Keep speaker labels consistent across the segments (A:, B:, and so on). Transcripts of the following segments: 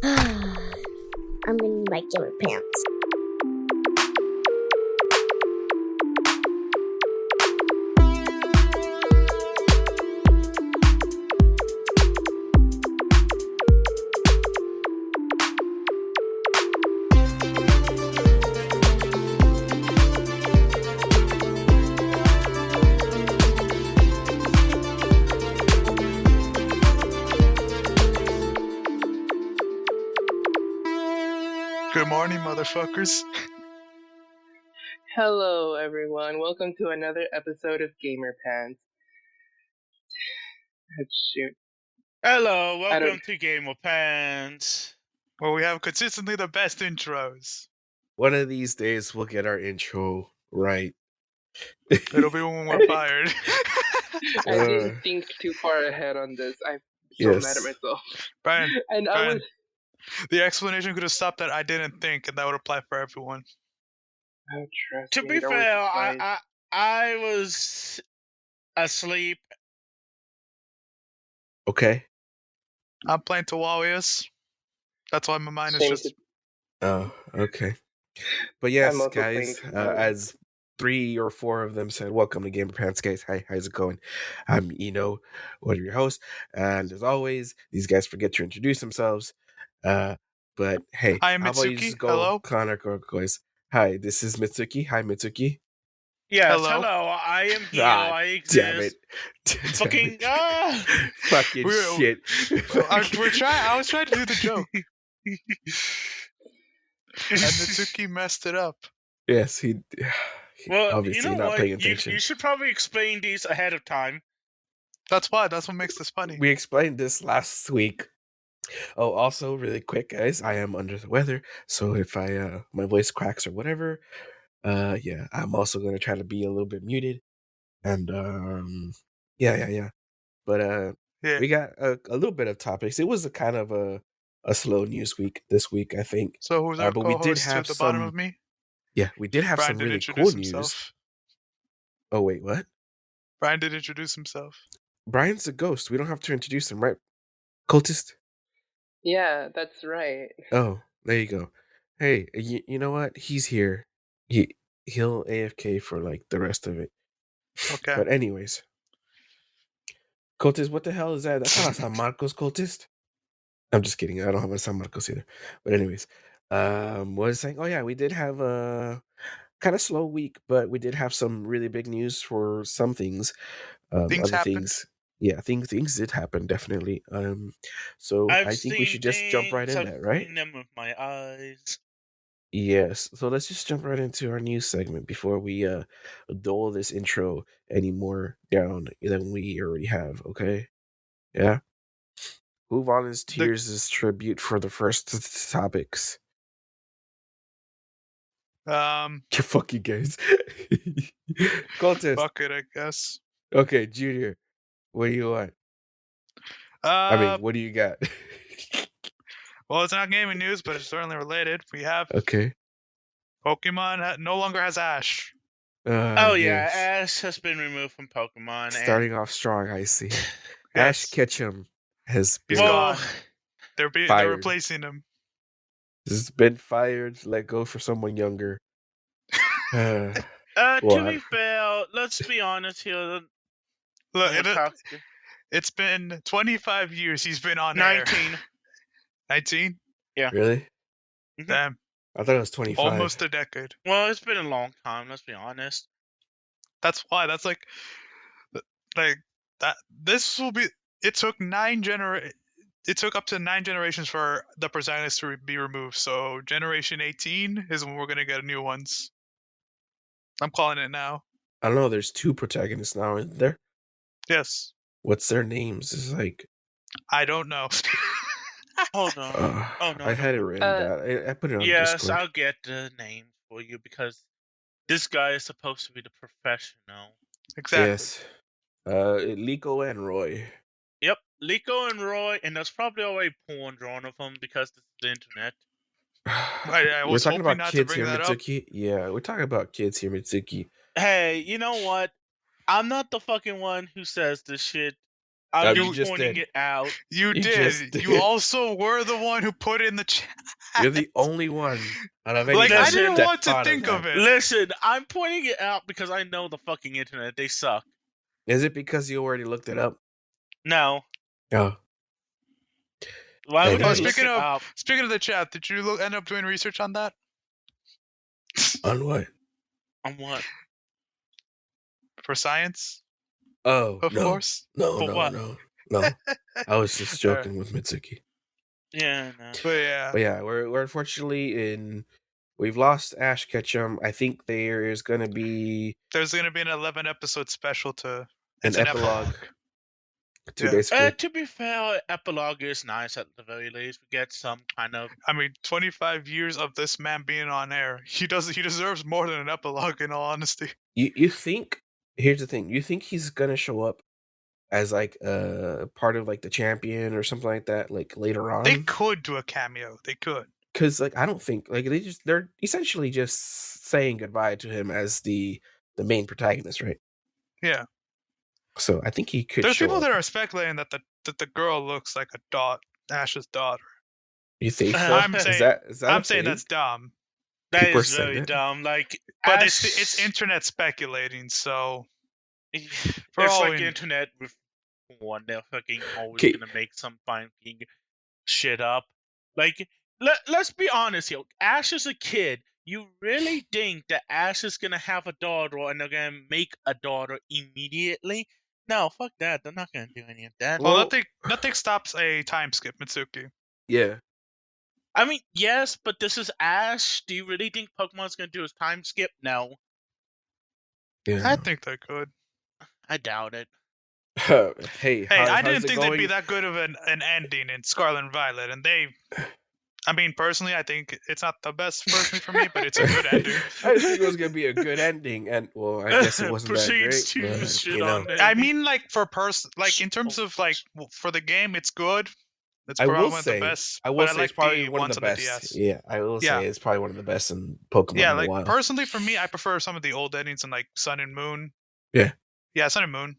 A: I'm in my gamer pants.
B: Good morning, motherfuckers.
C: Hello, everyone. Welcome to another episode of Gamer Pants. Shoot.
D: Hello,
C: I don't-
D: welcome to Game of Pants.
B: Well, we have consistently the best intros.
E: One of these days, we'll get our intro right.
B: It'll be when we're fired.
C: I didn't think too far ahead on this. I'm so mad at myself.
B: Brian,
C: And I
B: Brian,
C: was.
B: the explanation could have stopped at I didn't think, and that would apply for everyone.
C: Oh, trust
D: To
C: me,
D: be
C: there
D: fair,
C: was
D: I was asleep.
E: Okay.
B: I'm playing Tawalius. That's why my mind is
C: Same
B: just...
C: to-
E: Oh, okay. But yes,
C: I'm also
E: guys,
C: playing-
E: as 3 or 4 of them said, welcome to Gamer Pants, guys. Hi, how's it going? I'm Eno, one of your hosts, and as always, these guys forget to introduce themselves. But hey,
B: I am
E: how about you
B: Mitsuki.
E: just go,
B: Hello.
E: Connor, guys? Hi, this is Mitsuki. Hi, Mitsuki.
D: Yes,
B: Hello.
D: I am here.
E: Ah,
D: I exist.
E: Damn it.
D: Fucking
E: Fucking shit.
B: I was trying to do the joke. And Mitsuki messed it up.
E: Yes, he
D: Well,
E: obviously
D: you know
E: not
D: what?
E: paying attention.
D: You should probably explain these ahead of time.
B: That's what makes this funny.
E: We explained this last week. Oh, also, really quick, guys, I am under the weather, so if I my voice cracks or whatever, yeah, I'm also gonna try to be a little bit muted, and yeah. But
B: Yeah.
E: we got a little bit of topics. It was a kind of a slow news week this week, I think.
B: So who's our
E: but we did
B: co-host
E: have
B: at the bottom
E: some-
B: of me?
E: Yeah, we did have
B: Brian
E: some
B: did
E: really
B: introduce
E: cool news.
B: himself.
E: Oh wait, what?
B: Brian did introduce himself.
E: Brian's a ghost. We don't have to introduce him, right? Cultist.
C: Yeah, that's right.
E: Oh, there you go. Hey, you know what? He's here. He'll AFK for like the rest of it.
B: Okay.
E: But anyways, Cultist, what the hell is that? That's not San Marcos, Cultist. I'm just kidding. I don't have a San Marcos either. But anyways, what was I saying? Oh yeah, we did have a kind of slow week, but we did have some really big news for some things.
B: Things
E: other
B: happened.
E: things, yeah, things did happen definitely. So I think we should just jump right in that, right?
D: I've seen them with my eyes.
E: Yes. So let's just jump right into our news segment before we dole this intro any more down than we already have. Okay. Yeah. Who volunteers as tribute for the first topics? Fuck you guys. Cultist.
B: Fuck it, I guess.
E: Okay, Junior. What do you want? I mean, what do you got?
B: Well, it's not gaming news, but it's certainly related. We have
E: Okay.
B: Pokemon no longer has Ash.
D: Oh yeah,
E: yes.
D: Ash has been removed from Pokemon.
E: Starting off strong, I see.
B: Yes.
E: Ash Ketchum has been
B: gone. They're replacing him.
E: Has been fired, let go for someone younger.
D: To be fair, let's be honest here.
B: Look, it's been 25 years he's been on
D: 19.
B: air. 19?
D: Yeah.
E: Really?
B: Damn.
E: I thought it was 25.
B: Almost a decade.
D: Well, it's been a long time, let's be honest.
B: That's why. That's like that. This will be. It took It took up to 9 generations for the protagonists to be removed. So generation 18 is when we're gonna get new ones. I'm calling it now.
E: I don't know. There's 2 protagonists now, isn't there?
B: Yes.
E: What's their names? It's like
B: I don't know.
D: Hold on. Oh no.
E: I had it written down. I put it on
D: Yes,
E: Discord.
D: I'll get the name for you because this guy is supposed to be the professional.
B: Exactly.
E: Yes. Liko and Roy.
D: Yep, Liko and Roy, and there's probably already porn drawn of them because this is the internet.
E: We're talking about kids here, Mitsuki. Yeah, we're talking about kids here, Mitsuki.
D: Hey, you know what? I'm not the fucking one who says this shit. I'm
E: you
D: just
E: just
D: pointing
E: did.
D: it out.
B: You
E: You
B: did.
E: just
B: You
E: did.
B: also were the one who put in the chat.
E: You're the only one out of
B: Like,
E: anybody
B: I
D: Listen,
B: didn't
E: that
B: want to
E: thought
B: think of
E: that.
B: it.
D: Listen, I'm pointing it out because I know the fucking internet. They suck.
E: Is it because you already looked it up?
D: No.
E: Oh.
D: Why would I
E: Anyways.
D: look it up?
B: Speaking of the chat, did you end up doing research on that?
E: On what?
D: On what?
B: For science?
E: Oh,
B: Of
E: no.
B: course.
D: For what?
E: No. I was just joking with Mitsuki.
D: Yeah, no.
B: But yeah,
E: we're unfortunately we've lost Ash Ketchum. I think there's gonna be
B: there's gonna be an 11 episode special to
E: an epilogue. To
B: Yeah.
E: basically
D: To be fair, epilogue is nice at the very least. We get some kind of.
B: I mean, 25 years of this man being on air. He deserves more than an epilogue, in all honesty.
E: you think, here's the thing, you think he's gonna show up as like part of like the champion or something like that, like later on?
B: They could do a cameo. They could.
E: Because like I don't think like they're essentially just saying goodbye to him as the main protagonist, right?
B: Yeah.
E: So I think he could.
B: There's
E: show
B: people
E: up.
B: that are speculating that the girl looks like Ash's daughter.
E: You think so?
B: I'm saying
E: is that
B: I'm saying that's dumb.
D: That
E: People are
D: is
E: saying
D: very
E: that.
D: dumb. Like,
B: But
D: Ash,
B: it's internet speculating, so
D: it's
B: all
D: like
B: we-
D: the internet with one. They're fucking always
E: 'Kay.
D: gonna make some fucking shit up. Like, let's be honest here. Ash is a kid. You really think that Ash is gonna have a daughter and they're gonna make a daughter immediately? No, fuck that. They're not gonna do any of that.
B: Well, nothing stops a time skip, Mitsuki.
E: Yeah.
D: I mean, yes, but this is Ash. Do you really think Pokemon's gonna do a time skip? No,
E: Yeah.
B: I think they could.
D: I doubt it.
E: Hey,
B: I
E: how's
B: didn't
E: it
B: think
E: going?
B: they'd be that good of an ending in Scarlet and Violet, and I mean, personally, I think it's not the best personally for me, but it's a good ending.
E: I didn't think it was gonna be a good ending, and well, I guess it wasn't that
D: Proceeds
E: great.
D: to
E: But,
D: shit
E: you know,
D: on it.
B: I mean, like in terms of like for the game, it's good. It's
E: I
B: probably
E: will
B: one of
E: say,
B: the best.
E: I will
B: but
E: say
B: I
E: it's
B: like
E: probably
B: the
E: one of
B: ones
E: the
B: on
E: best.
B: DS.
E: Yeah, I will
B: Yeah.
E: say it's probably one of the best in Pokemon
B: Yeah,
E: in
B: like
E: a while.
B: personally for me, I prefer some of the old endings in like Sun and Moon.
E: Yeah.
B: Yeah, Sun and Moon.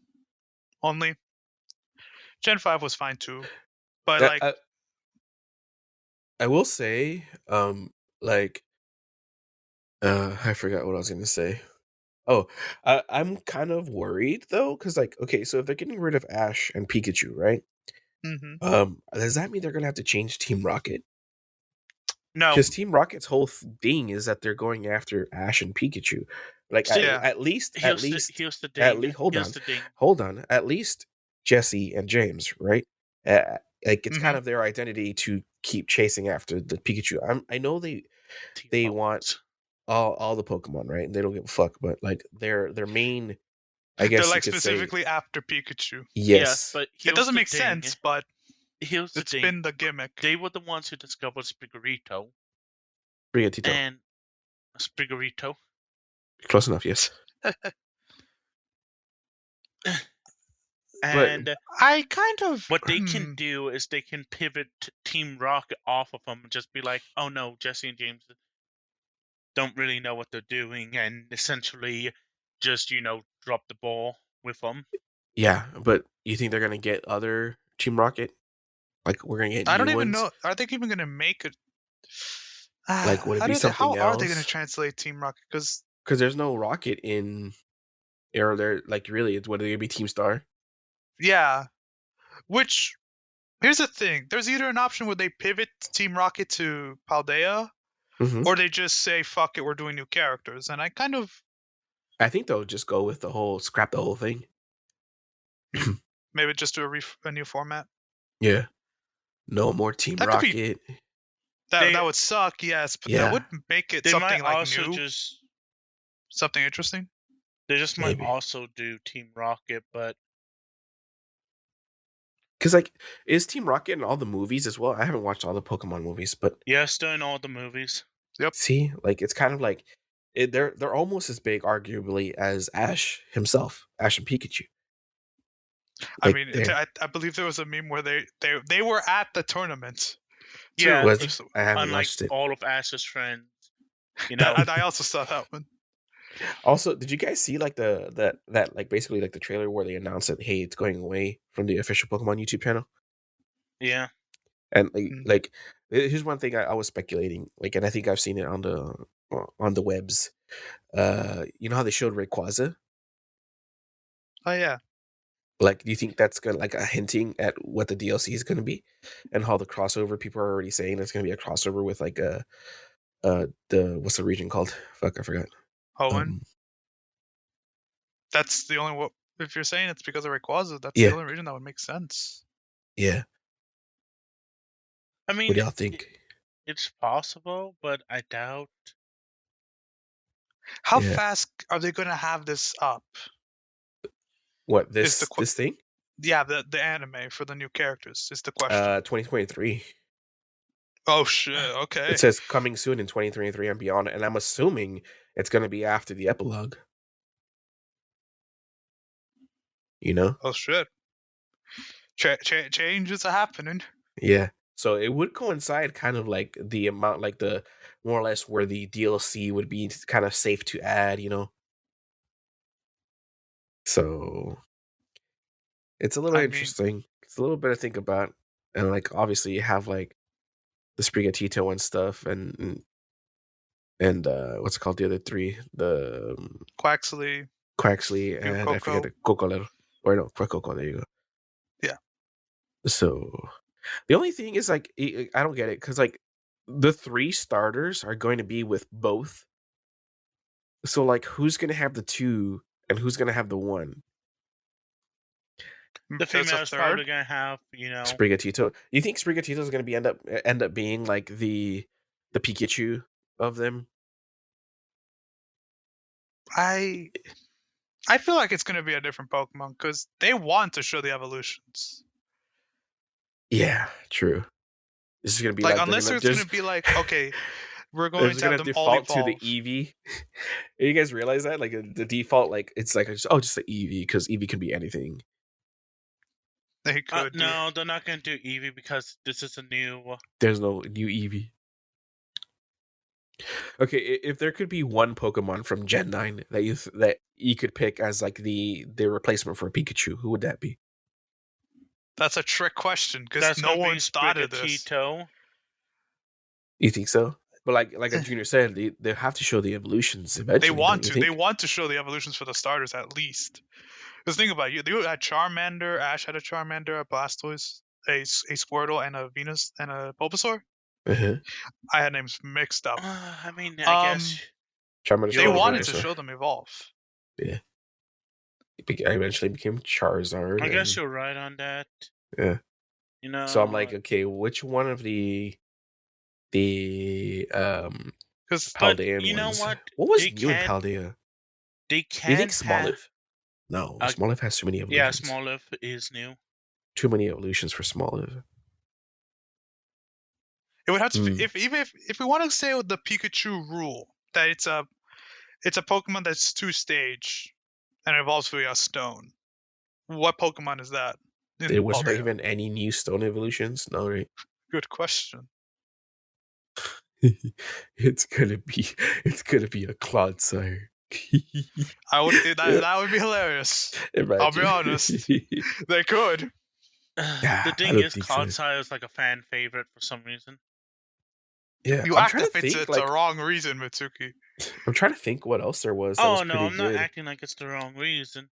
B: Only. Gen 5 was fine too, but
E: I will say, like, I forgot what I was gonna say. Oh, I'm kind of worried though, because like, okay, so if they're getting rid of Ash and Pikachu, right? Does that mean they're gonna have to change Team Rocket?
D: No,
E: Because Team Rocket's whole thing is that they're going after Ash and Pikachu. Like at least,
D: here's the thing.
E: hold on. At least Jesse and James, right? Like it's kind of their identity to keep chasing after the Pikachu. I know they want all the Pokemon, right? And they don't give a fuck, but like their main, I guess
B: they're like
E: you could
B: specifically
E: say,
B: after Pikachu.
E: yes,
D: but
B: It doesn't make sense, but
D: here's the
B: it's
D: thing.
B: been the gimmick.
D: They were the ones who discovered Spigorito.
E: Brigatito.
D: And Spigorito.
E: Close enough, yes.
D: And
B: I kind of
D: what they can do is they can pivot Team Rocket off of them and just be like, oh no, Jesse and James don't really know what they're doing, and essentially just drop the ball with them.
E: Yeah, but you think they're gonna get other Team Rocket? Like we're gonna get
B: I
E: new
B: don't even
E: ones?
B: know. Are they even gonna make it?
E: Like would it be something else?
B: How are they gonna translate Team Rocket? Because
E: there's no Rocket in Arrow. There, like really, what are they gonna be? Team Star?
B: yeah. Which here's the thing: there's either an option where they pivot Team Rocket to Paldea, or they just say "fuck it, we're doing new characters." And I
E: think they'll just go with scrap the whole thing.
B: Maybe just do a new format.
E: Yeah. No more Team Rocket.
B: That would suck, yes, but that would make it something like new. Something interesting.
D: They just might also do Team Rocket, but
E: because like, is Team Rocket in all the movies as well? I haven't watched all the Pokemon movies, but
D: yes, they're in all the movies.
B: Yep.
E: See, like it's kind of like they're almost as big, arguably, as Ash himself, Ash and Pikachu.
B: Like, I mean, I believe there was a meme where they were at the tournament.
D: Yeah,
E: I haven't
D: unlike
E: watched it.
D: all of Ash's friends.
B: I also saw that one.
E: Also, did you guys see like that like basically like the trailer where they announced that hey, it's going away from the official Pokemon YouTube channel?
D: Yeah.
E: And
B: Mm.
E: like here's one thing I was speculating, like, and I think I've seen it on the webs. You know how they showed Rayquaza?
B: Oh yeah.
E: Like, do you think that's gonna like a hinting at what the DLC is gonna be, and how the crossover people are already saying it's gonna be a crossover with like the what's the region called? Fuck, I forgot.
B: Hoenn. That's the only if you're saying it's because of Rayquaza, that's
E: Yeah.
B: the only reason that would make sense.
E: Yeah.
D: I
E: What
D: mean,
E: do y'all think?
D: it's possible, but I doubt.
B: How
E: Yeah.
B: fast are they gonna have this up?
E: What
B: Is the
E: this thing?
B: Yeah, the anime for the new characters is the question.
E: 2023.
B: Oh shit! Okay.
E: It says coming soon in 2023 and beyond, and I'm assuming it's gonna be after the epilogue. You know?
B: Oh shit! Changes are happening.
E: Yeah. So it would coincide kind of like the amount, like the more or less where the DLC would be kind of safe to add, you know? So it's a little interesting. It's a little bit to think about. And like obviously you have like the Sprigatito and stuff and what's it called, the other three? The
B: Quaxley,
E: and I forget the Cocolero. Or no, Coco, there you go.
B: Yeah.
E: So the only thing is like I don't get it because like the 3 starters are going to be with both. So like who's gonna have the 2 and who's gonna have the 1?
D: The female is probably gonna have,
E: Sprigatito. You think Sprigatito is gonna be end up being like the Pikachu of them?
B: I feel like it's gonna be a different Pokemon because they want to show the evolutions.
E: Yeah, true. This is gonna be
B: like
E: like
B: unless it's gonna be like, okay, we're going to have them all
E: default
B: evolve
E: to the Eevee. You guys realize that? Like the default, like it's like just the Eevee because Eevee can be anything.
B: They could.
D: No, they're not gonna do Eevee because this is a new.
E: There's no new Eevee. Okay, if there could be one Pokemon from Gen 9 that you could pick as like the replacement for Pikachu, who would that be?
B: That's a trick question because no one's thought of this.
E: You think so? But like Junior said, they have to show the evolutions eventually.
B: They want to. They want to show the evolutions for the starters at least. Because think about it, you had Charmander, Ash had a Charmander, a Blastoise, a Squirtle, and a Venus, and a Bulbasaur.
E: Uh-huh.
B: I had names mixed up.
D: I mean, I guess
E: Charmander's
B: they wanted to show them evolve.
E: Yeah. I eventually became Charizard.
D: I guess you're right on that.
E: Yeah.
D: You know.
E: So I'm like, okay, which one of the Paldean
D: you know
E: ones?
D: what?
E: What was new in Paldea?
D: They can.
E: Do you think Smoliv? No, Smoliv has too many evolutions.
D: Yeah, Smoliv is new.
E: Too many evolutions for Smoliv.
B: It would have to be if we want to say with the Pikachu rule that it's a Pokemon that's 2-stage and evolves via stone. What Pokemon is that?
E: Was there even any new stone evolutions? No, right?
B: Good question.
E: It's gonna be a Clodsire.
B: That would be hilarious.
E: Imagine.
B: I'll be honest. They could.
D: The thing is, Clodsire is like a fan favorite for some reason.
E: Yeah,
B: you act if it's the wrong reason, Mitsuki.
E: I'm trying to think what else there was.
D: Oh no, I'm not acting like it's the wrong reason.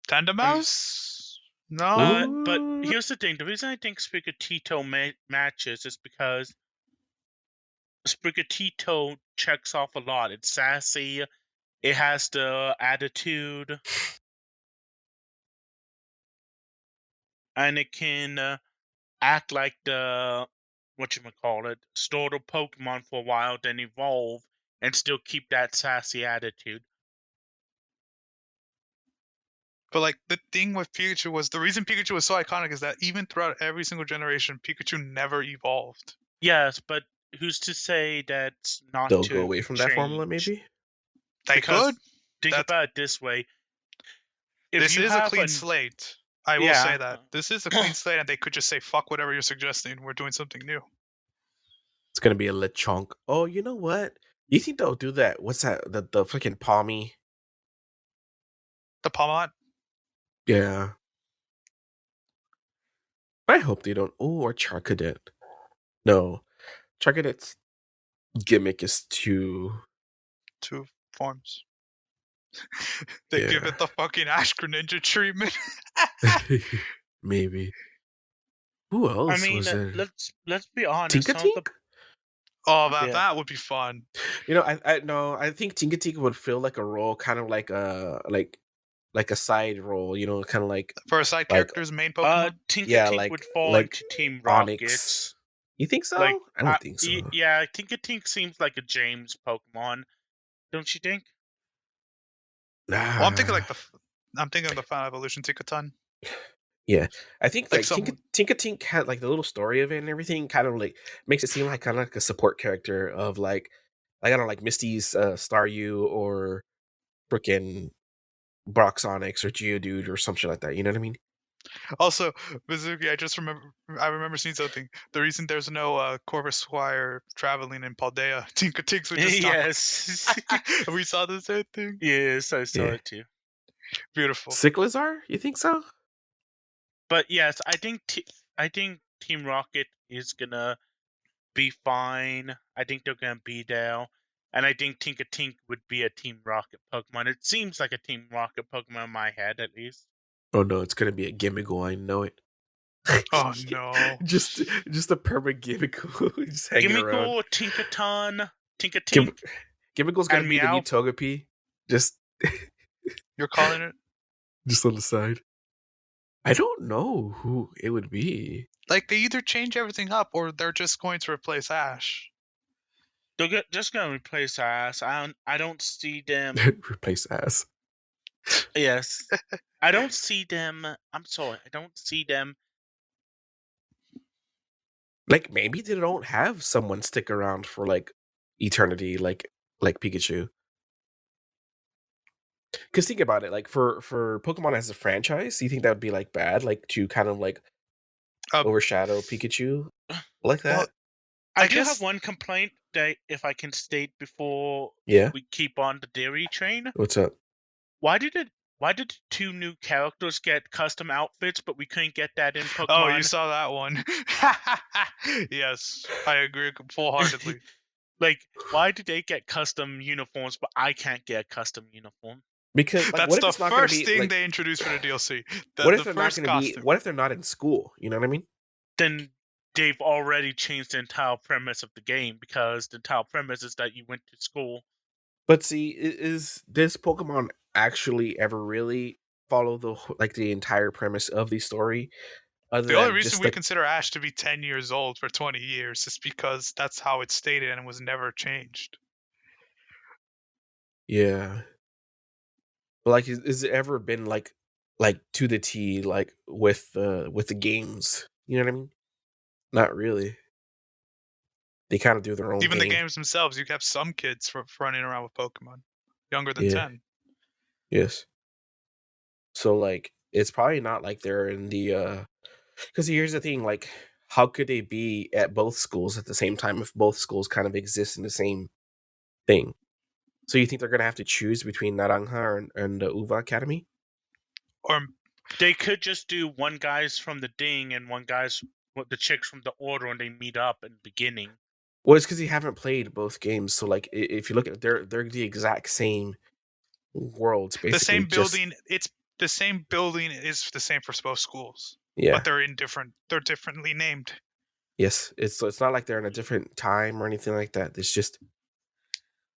B: Tandemaus? No.
D: But here's the thing: the reason I think Sprigatito matches is because Sprigatito checks off a lot. It's sassy. It has the attitude, and it can act like the store the Pokemon for a while, then evolve, and still keep that sassy attitude.
B: But like the thing with Pikachu was the reason Pikachu was so iconic is that even throughout every single generation, Pikachu never evolved.
D: Yes, but who's to say that's not
E: they'll go away from that formula? Maybe
B: they could.
D: Think about it this way:
B: this is a clean slate. I will say that this is a clean slate, and they could just say "fuck whatever you're suggesting. We're doing something new."
E: It's gonna be a Lechonk. Oh, you know what? You think they'll do that? What's that? The freaking Palmy?
B: The Palmont?
E: Yeah. I hope they don't. Oh, or Charcadet. No. Charcadet's gimmick is too...
B: 2 forms. They give it the fucking Ash Greninja treatment.
E: Maybe. Who else
D: I mean,
E: was there?
D: let's be honest. Some of
E: Tinkatink?
B: Oh,
D: Yeah.
B: that would be fun.
E: You know, I think Tinkatink would feel like a role, kind of like a side role. You know, kind of like
B: For a side
E: like
B: character's main Pokemon?
D: Tinkatink would fall
E: like
D: into Team
E: Onyx.
D: Rockets.
E: You think so?
D: Like,
E: I don't think so.
D: Yeah, Tinkatink seems like a James Pokemon, don't you think?
E: Nah.
B: Well, I'm thinking of the Final Evolution Tinkaton.
E: Yeah, I think
B: Like
E: like
B: someone-
E: Tinkatink had like the little story of it and everything, kind of like makes it seem like kind of like a support character of like I don't know, like Misty's Staryu or frickin' Broxonix or Geodude or something like that. You know what I mean?
B: Also, Mizuki, I remember seeing something. The reason there's no Corvus Squire traveling in Paldea, Tinkatinks would just stop.
D: Yes.
B: We saw the same thing.
D: Yes, I saw
E: Yeah.
D: it too.
B: Beautiful.
E: Cyclizar? You think so?
D: But yes, I think Team Rocket is gonna be fine. I think they're gonna be there, and I think Tinkatink would be a Team Rocket Pokemon. It seems like a Team Rocket Pokemon in my head, at least.
E: Oh no, it's gonna be a Gimmighoul. I know it.
B: Oh no!
E: just a perma Gimmighoul just hanging around.
D: Gimmighoul, Tinkaton, Tinkatink,
E: Gimmighoul's gonna
D: and
E: be the new
D: Meow.
E: Togepi. Just
B: You're calling it?
E: just on the side. I don't know who it would be.
B: Like they either change everything up or they're just going to replace Ash.
D: They're just gonna replace Ass. I don't see them.
E: Replace ass.
D: Yes, I don't see them. I'm sorry, I don't see them.
E: Like maybe they don't have someone stick around for like eternity, like Pikachu. Because think about it, like for Pokemon as a franchise, you think that would be like bad, like to kind of like overshadow Pikachu like that?
B: Well,
D: I
B: I
D: do
B: guess-
D: have one complaint that if I can state before
E: Yeah.
D: we keep on the dairy train.
E: What's up?
D: Why did the 2 new characters get custom outfits, but we couldn't get that in Pokemon?
B: Oh, you saw that one. Yes, I agree full-heartedly.
D: Like, why did they get custom uniforms, but I can't get a custom uniform?
E: Because like,
B: That's
E: what if
B: the
E: it's not going to
B: first
E: be
B: thing
E: like,
B: they introduced for the DLC.
E: what if
B: The
E: they're not
B: first
E: going to be?
B: costume.
E: What if they're not in school? You know what I mean?
D: Then they've already changed the entire premise of the game, because the entire premise is that you went to school.
E: But see, is this Pokemon actually ever really follow the entire premise of the story?
B: The only reason we consider Ash to be 10 years old for 20 years is because that's how it's stated and it was never changed.
E: Yeah. But like, is it ever been like to the T, like with the games? You know what I mean? Not really. They kind of do their own
B: Even
E: thing.
B: the games themselves, you have some kids running around with Pokemon younger than
E: Yeah.
B: 10.
E: Yes. So like, it's probably not like they're in the because here's the thing, like, how could they be at both schools at the same time if both schools kind of exist in the same thing? So you think they're gonna have to choose between Naranja and the Uva Academy?
B: Or
D: They could just do one guy's from the Ding and one guy's the chicks from the Order, and they meet up in the beginning.
E: Well, it's because you haven't played both games. So like, if you look at they're the exact same worlds, basically.
B: the same building. It's the same building is the same for both schools.
E: Yeah.
B: But they're differently named.
E: Yes, it's not like they're in a different time or anything like that. It's just,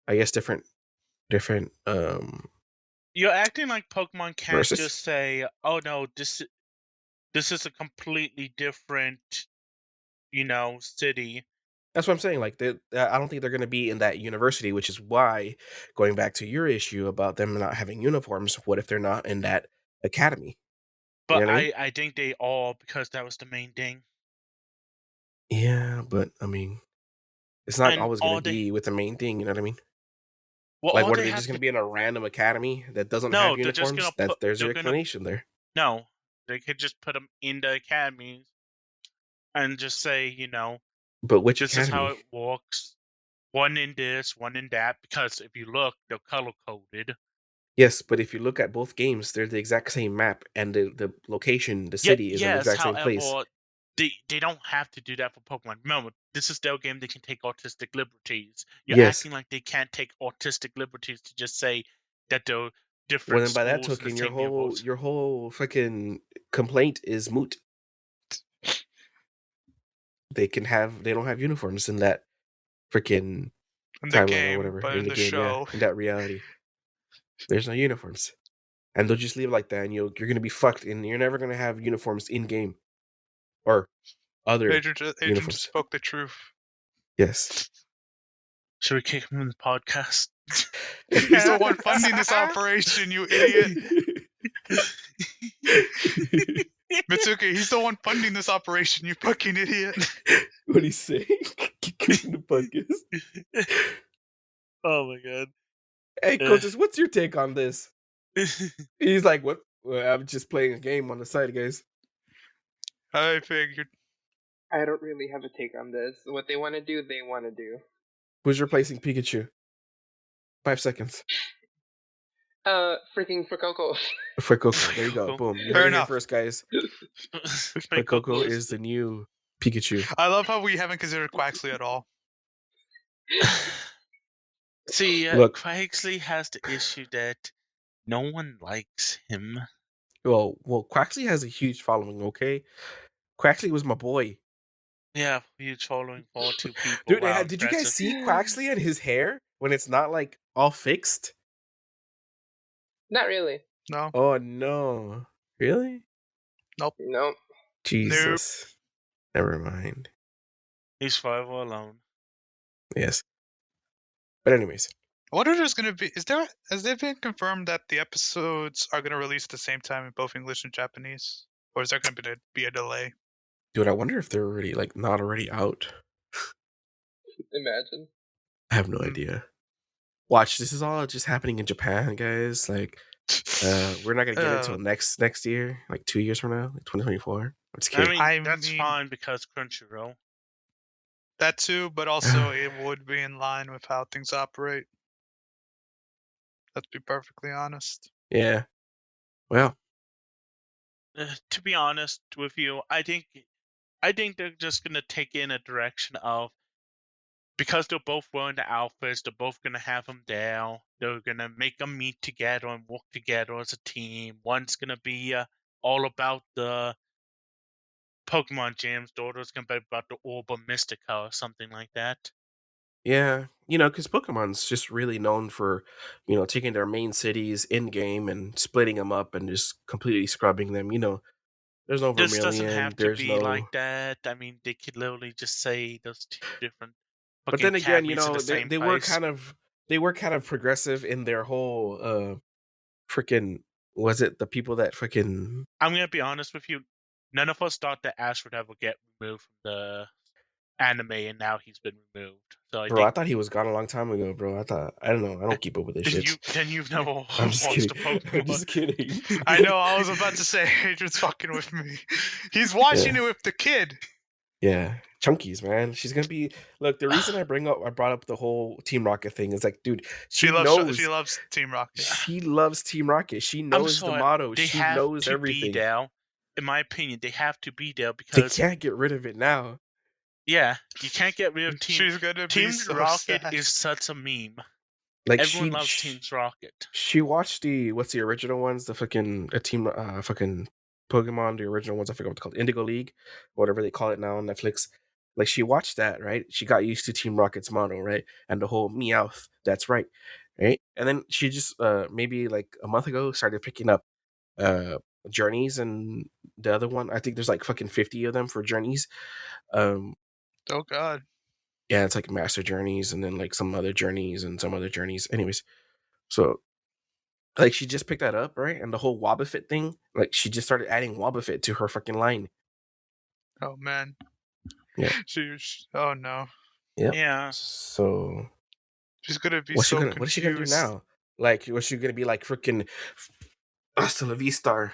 E: I guess, different.
D: You're acting like Pokemon can't
E: Versus.
D: just say, "Oh no, this is a completely different, city."
E: That's what I'm saying. Like, I don't think they're going to be in that university, which is why, going back to your issue about them not having uniforms, what if they're not in that academy?
D: But
E: You know what I mean?
D: I think they all, because that was the main thing.
E: Yeah, but I mean, it's not
D: And
E: always going
D: all
E: to be with the main thing. You know what I mean?
D: Well,
E: Like,
D: all
E: what are
D: they
E: they
D: have
E: just going
D: to
E: to be in a random academy that doesn't
D: No,
E: have
D: they're just
E: uniforms?
D: gonna put-
E: There's
D: they're
E: your
D: gonna-
E: explanation there.
D: No, they could just put them in the academies and just say,
E: But which
D: this
E: academy?
D: is how it works. one in this, one in that, because if you look, they're color coded.
E: Yes, but if you look at both games, they're the exact same map, and the location, the city, is in the exact same place.
D: However, they don't have to do that for Pokemon. Remember, this is their game; they can take artistic liberties. You're
E: Yes.
D: acting like they can't take artistic liberties to just say that they're different
E: Well, then by that
D: schools in
E: token,
D: the same universe.
E: your whole fucking complaint is moot. They don't have uniforms in that freaking timeline
B: game,
E: or whatever,
B: but
E: in the game,
B: show.
E: yeah, in that reality. There's no uniforms, and they'll just leave it like that, and you're gonna be fucked, and you're never gonna have uniforms in game or other
B: Adrian
E: uniforms.
B: just spoke the truth.
E: Yes.
D: Should we kick him in the podcast?
B: He's the one funding this operation, you idiot. Mitsuki, he's the one funding this operation, you fucking idiot.
E: What he's saying? Kick him in the podcast.
D: Oh my god.
E: Hey, Coaches, what's your take on this? He's like, what? Well, I'm just playing a game on the side, guys.
B: I figured.
C: I don't really have a take on this. What they want to do, they want to do.
E: Who's replacing Pikachu? 5 seconds.
C: Freaking Fuecoco.
E: Fuecoco. There you go. Boom. You heard it here first, guys. Fuecoco is the new Pikachu.
B: I love how we haven't considered Quaxley at all.
D: See,
E: Look,
D: Quaxley has the issue that no one likes him.
E: Well, Quaxley has a huge following, okay? Quaxley was my boy.
D: Yeah, huge following for 2 people.
E: Dude,
D: wow,
E: did you guys see Quaxley and his hair when it's not like all fixed?
C: Not really.
B: No.
E: Oh no. Really?
B: Nope.
E: Jesus. Nope. Never mind.
D: He's forever alone.
E: Yes. But anyways.
B: I wonder if there's gonna be has it been confirmed that the episodes are gonna release at the same time in both English and Japanese? Or is there gonna be a delay?
E: Dude, I wonder if they're already not already out.
C: Imagine.
E: I have no idea. Watch, this is all just happening in Japan, guys. Like, we're not gonna get it until next year, like 2 years from now, like 2024. I'm just kidding.
D: I mean, that's fine because Crunchyroll.
B: That too, but also it would be in line with how things operate. Let's be perfectly honest.
E: Yeah. Well,
D: to be honest with you, I think they're just gonna take in a direction of, because they're both wearing the outfits, they're both gonna have them there. They're gonna make them meet together and work together as a team. One's gonna be all about the Pokemon gyms. The other's gonna be about the Orba Mystica or something like that.
E: yeah, because Pokemon's just really known for, taking their main cities in game and splitting them up and just completely scrubbing them. There's no Vermilion.
D: This doesn't have to be like that. I mean, they could literally just say those 2 different.
E: But then again,
D: they
E: were kind of progressive in their whole freaking. Was it the people that freaking?
D: I'm gonna be honest with you. None of us thought that Ash would ever get removed from the anime, and now he's been removed. So
E: I thought he was gone a long time ago, bro. I don't know. I don't keep up with this shit.
D: Then you've never
E: I'm just
D: watched
E: kidding.
D: a Pokemon.
E: I'm just kidding.
B: I know. I was about to say Adrian's fucking with me. He's watching it with the kid.
E: Yeah, Chunkies, man. She's gonna be. Look, the reason I brought up the whole Team Rocket thing is like, dude, she
B: loves Team Rocket.
E: She loves Team Rocket. She knows the motto. She knows everything.
D: Be there. In my opinion, they have to be there because
E: they can't get rid of it now.
D: Yeah, you can't get rid of Team.
B: She's gonna
D: Team
B: be so
D: Rocket
B: sad.
D: is such a meme.
E: Like
D: everyone loves Team Rocket.
E: She watched the original ones, the fucking team fucking Pokemon, the original ones. I forget what they're called, Indigo League, whatever they call it now on Netflix. Like she watched that, right? She got used to Team Rocket's motto, right? And the whole Meowth, that's right? And then she just maybe like a month ago started picking up Journeys, and the other one, I think there's like fucking 50 of them for Journeys.
B: Oh god.
E: Yeah, it's like Master Journeys and then like some other Journeys and some other Journeys. Anyways, so like she just picked that up, right? And the whole Wobbuffet thing, like she just started adding Wobbuffet to her fucking line.
B: Oh man.
E: Yeah.
B: Oh no.
E: Yep.
D: Yeah.
E: So
B: she's gonna be
E: what is she gonna do now? Like, was she gonna be like freaking Hasta la Vista?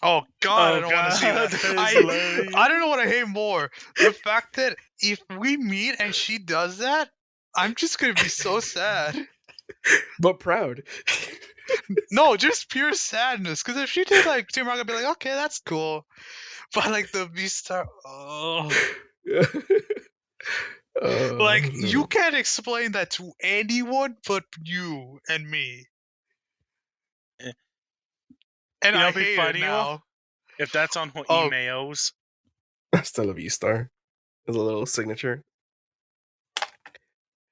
B: Oh god, I don't want to see that. I don't know what I hate more. The fact that if we meet and she does that, I'm just gonna be so sad.
E: But proud.
B: No, just pure sadness. Because if she did like Team Rocket, I'd be like, okay, that's cool. But like the V-Star, like you
E: No.
B: can't explain that to anyone but you and me.
D: Eh.
B: And
D: You know,
B: I
D: it'd be
B: hate it
D: funny
B: now.
D: if that's on her
B: Oh.
D: emails.
E: I still love V-Star. As a little signature.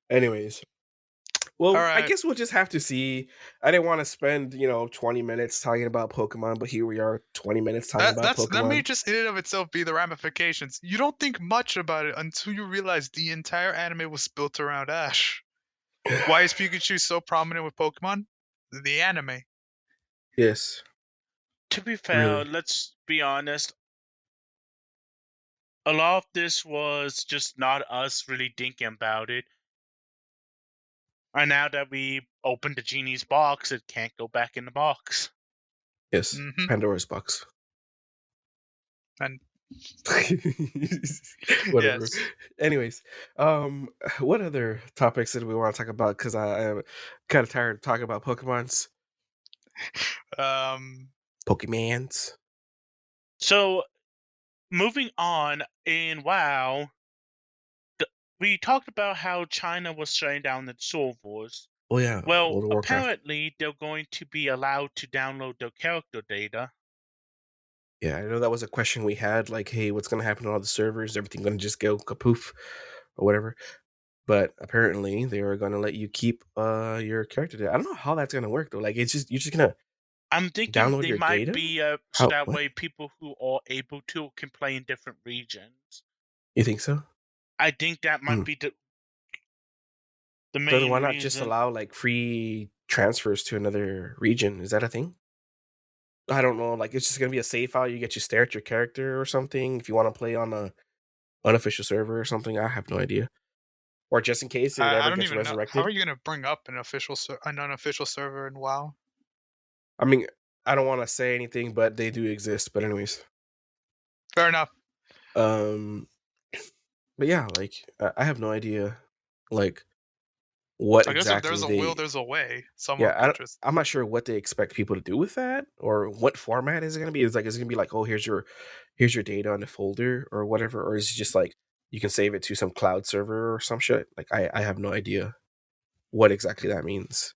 E: Anyways. Well, I
B: Alright.
E: guess we'll just have to see. I didn't want to spend, 20 minutes talking about Pokemon, but here we are, 20 minutes talking about Pokemon.
B: That may just in and of itself be the ramifications. You don't think much about it until you realize the entire anime was built around Ash. Why is Pikachu so prominent with Pokemon? The anime.
E: Yes.
D: To be fair,
E: Really?
D: let's be honest. A lot of this was just not us really thinking about it. And now that we opened the genie's box, it can't go back in the box.
E: Yes.
B: Mhm.
E: Pandora's box.
B: And
E: whatever.
B: Yes.
E: Anyways, what other topics did we want to talk about? Because I am kind of tired of talking about Pokemons. Pokemans.
D: So, moving on, in WoW, we talked about how China was shutting down its servers.
E: Oh yeah.
D: Well,
E: World of Warcraft.
D: apparently they're going to be allowed to download their character data.
E: Yeah, I know that was a question we had. Like, hey, what's going to happen to all the servers? Everything going to just go kapoof or whatever? But apparently they are going to let you keep your character data. I don't know how that's going to work though. Like, it's just you're just going to.
D: I'm thinking
E: download
D: they
E: your
D: might
E: data?
D: be
E: How-
D: that
E: what?
D: way people who are able to can play in different regions.
E: You think so?
D: I think that might be the
E: Then
D: main
E: why not
D: reason.
E: just allow like free transfers to another region? Is that a thing? I don't know. Like, it's just gonna be a save file. You get to stare at your character or something. If you want to play on a unofficial server or something, I have no idea. Or just in case it
B: I
E: ever
B: don't
E: gets
B: even know. How
E: resurrected.
B: are you gonna bring up an unofficial server in WoW?
E: I mean, I don't want to say anything, but they do exist. But anyways,
B: Fair enough.
E: but yeah, like I have no idea, like what
B: I guess if there's
E: exactly
B: a will, there's a way.
E: Yeah,
B: Somewhat interesting.
E: I'm not sure what they expect people to do with that, or what format is it gonna be. Is it gonna be like, oh, here's your data on the folder or whatever, or is it just like you can save it to some cloud server or some shit? Like I have no idea what exactly that means.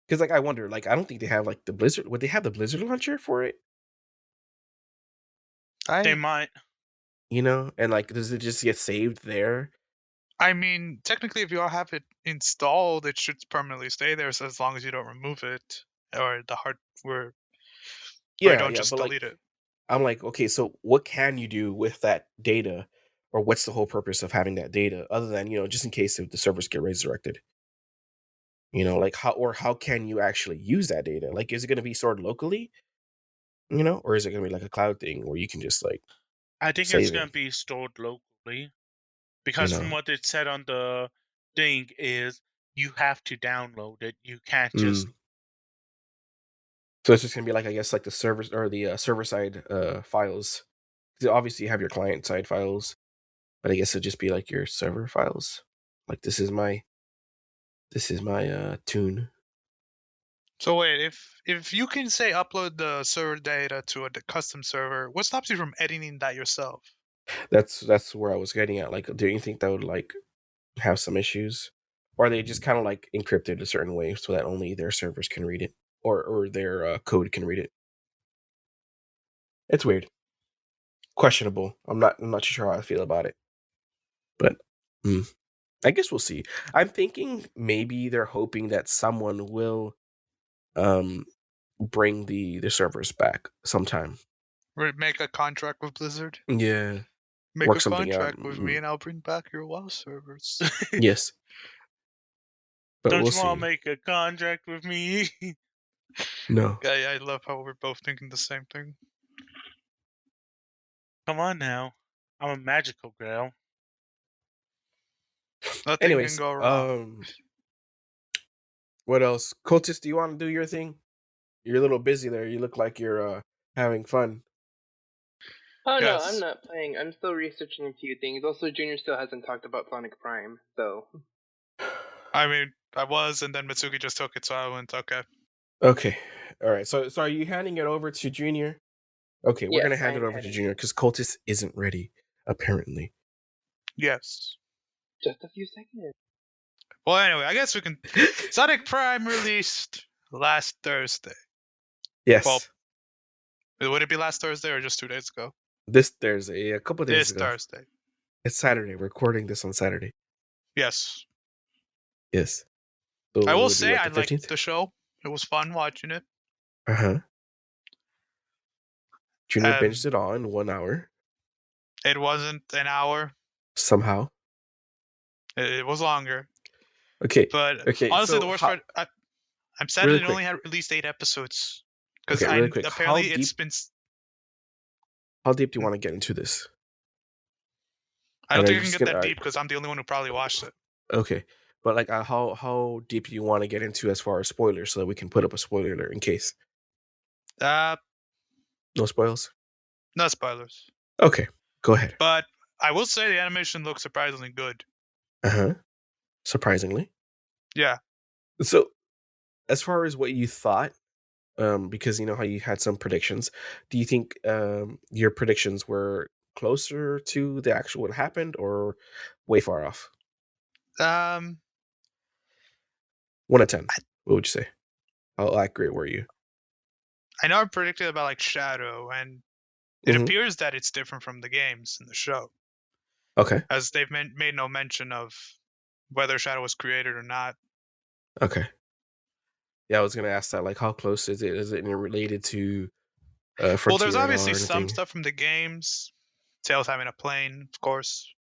E: Because like I wonder, like I don't think they have like the Blizzard. Would they have the Blizzard launcher for it?
D: They might.
E: And like does it just get saved there?
B: I mean, technically, if you all have it installed, it should permanently stay there, so as long as you don't remove it or the hardware, or you don't just delete it.
E: I'm like, okay, so what can you do with that data, or what's the whole purpose of having that data, other than just in case if the servers get resurrected? Like how can you actually use that data? Like, is it going to be stored locally? Or is it going to be like a cloud thing where you can just like?
D: I think it's going to be stored locally, because from what it said on the thing is you have to download it. You can't just.
E: So it's just going to be like, I guess, like the servers or the server side files. Obviously, you have your client side files, but I guess it'll just be like your server files. Like this is my tune.
B: So wait, if you can say upload the server data to a custom server, what stops you from editing that yourself?
E: That's where I was getting at. Like, do you think that would like have some issues, or are they just kind of like encrypted a certain way so that only their servers can read it, or their code can read it? It's weird, questionable. I'm not too sure how I feel about it, but I guess we'll see. I'm thinking maybe they're hoping that someone will bring the servers back sometime.
B: Make a contract with Blizzard.
E: Yeah.
B: Make a contract with me, and I'll bring back your WoW servers.
E: Yes. But
D: Don't
E: we'll
D: you want
E: see.
D: to make a contract with me?
E: No.
B: I love how we're both thinking the same thing.
D: Come on now. I'm a magical girl.
B: Nothing can go wrong.
E: What else? Cultist, do you want to do your thing? You're a little busy there. You look like you're having fun.
C: Oh no,
B: Yes.
C: I'm not playing. I'm still researching a few things. Also, Junior still hasn't talked about Sonic Prime, so.
B: I mean, I was, and then Mitsuki just took it, so I went, okay.
E: Okay. All right. So are you handing it over to Junior? Okay, we're
C: Yes,
E: gonna hand
C: I
E: it
C: am
E: over to
C: heading.
E: Junior because Cultist isn't ready, apparently.
B: Yes.
C: Just a few seconds.
B: Well, anyway, I guess we can. Sonic Prime released last Thursday.
E: Yes.
B: Well, would it be last Thursday or just 2 days ago?
E: This Thursday, a couple of days ago.
B: This Thursday.
E: It's Saturday. We're recording this on Saturday.
B: Yes.
E: Yes. So
B: I will
E: it
B: say
E: what,
B: I
E: the 15th?
B: liked the show. It was fun watching it.
E: Junior binged it all in 1 hour.
B: It wasn't an hour.
E: Somehow.
B: It was longer.
E: Okay.
B: But
E: okay.
B: honestly,
E: So
B: the worst part, I'm sad
E: really
B: it only had released 8 episodes. Because
E: really quick.
B: apparently it's been.
E: How deep do you want to get into this?
B: I don't think I can get that deep because I'm the only one who probably watched it.
E: Okay. But like, how deep do you want to get into as far as spoilers so that we can put up a spoiler alert in case? No spoilers?
B: No spoilers.
E: Okay. Go ahead.
B: But I will say the animation looks surprisingly good.
E: Surprisingly?
B: Yeah.
E: So, as far as what you thought, because you know how you had some predictions, do you think your predictions were closer to the actual what happened or way far off? 1 to 10. What would you say? How accurate were you?
B: I know I predicted about like Shadow, and it appears that it's different from the games in the show.
E: Okay.
B: As they've made no mention of whether Shadow was created or not.
E: Okay. Yeah, I was gonna ask that. Like, how close is it? Is it related to Frontier?
B: Well, there's obviously some stuff from the games. Tails having a plane, of course.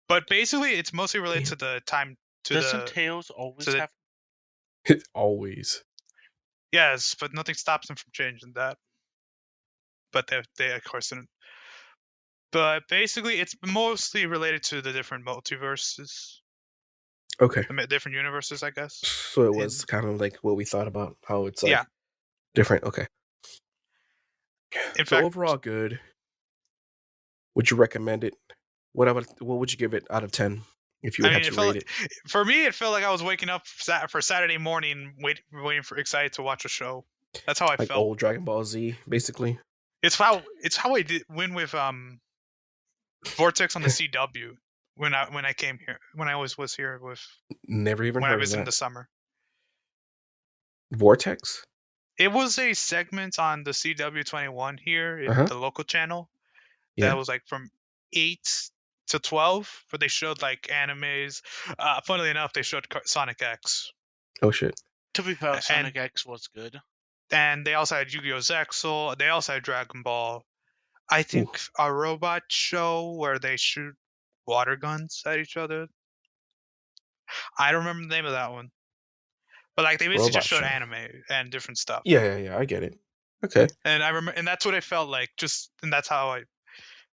B: But basically, it's mostly related to the time.
D: Doesn't Tails always have?
E: Always.
B: Yes, but nothing stops them from changing that. But they of course didn't. But basically, it's mostly related to the different multiverses.
E: Okay.
B: The different universes, I guess.
E: So it was kind of like what we thought about, how it's like different. Okay.
B: In
E: so
B: fact,
E: overall, good. Would you recommend it? What would you give it out of 10 if you had to rate it?
B: For me, it felt like I was waking up for Saturday morning, waiting for excited to watch a show. That's how I felt.
E: Like old Dragon Ball Z, basically.
B: It's how I did win with Vortex on the CW when I came here, when I was here with.
E: Never even
B: when
E: heard
B: I was
E: of that.
B: in the summer.
E: Vortex.
B: It was a segment on the CW21 here, the local channel.
E: Yeah.
B: That was like from 8 to 12, where they showed like animes. Funnily enough, they showed Sonic X.
E: Oh shit!
D: To be fair, Sonic X was good.
B: And they also had Yu-Gi-Oh! Zexal. They also had Dragon Ball. I think a robot show where they shoot water guns at each other. I don't remember the name of that one. But like they basically just showed anime and different stuff.
E: Yeah, I get it. Okay.
B: And I remember, and that's what I felt like. And that's how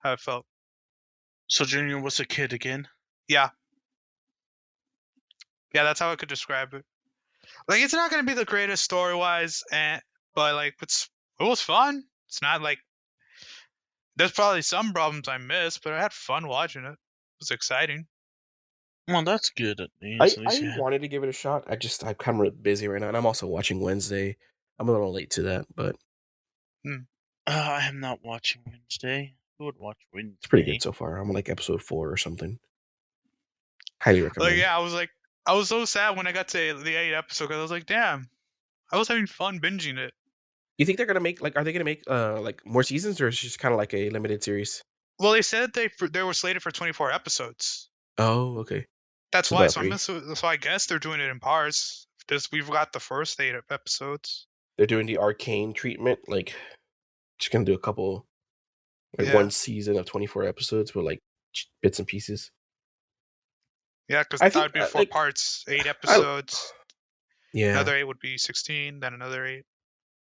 B: I felt.
D: So Junior was a kid again.
B: Yeah, that's how I could describe it. Like, it's not going to be the greatest story-wise, but like it was fun. It's not like there's probably some problems I missed, but I had fun watching it. It was exciting.
D: Well, that's good at least.
E: I wanted to give it a shot. I'm kind of busy right now, and I'm also watching Wednesday. I'm a little late to that, but
D: I am not watching Wednesday. Who would watch Wednesday?
E: It's pretty good so far. I'm on like episode 4 or something. Highly recommend.
B: Like, yeah, I was so sad when I got to the 8th episode because I was like, damn, I was having fun binging it.
E: You think they're gonna make are they gonna make like more seasons, or is it just kind of like a limited series?
B: Well, they said they were slated for 24 episodes.
E: Oh, okay.
B: That's why. So I guess they're doing it in parts. We've got the first 8 episodes.
E: They're doing the arcane treatment, like just gonna do a couple, like one season of 24 episodes with like bits and pieces.
B: Yeah, because that would be 4 parts, 8 episodes. Another 8 would be 16, then another 8.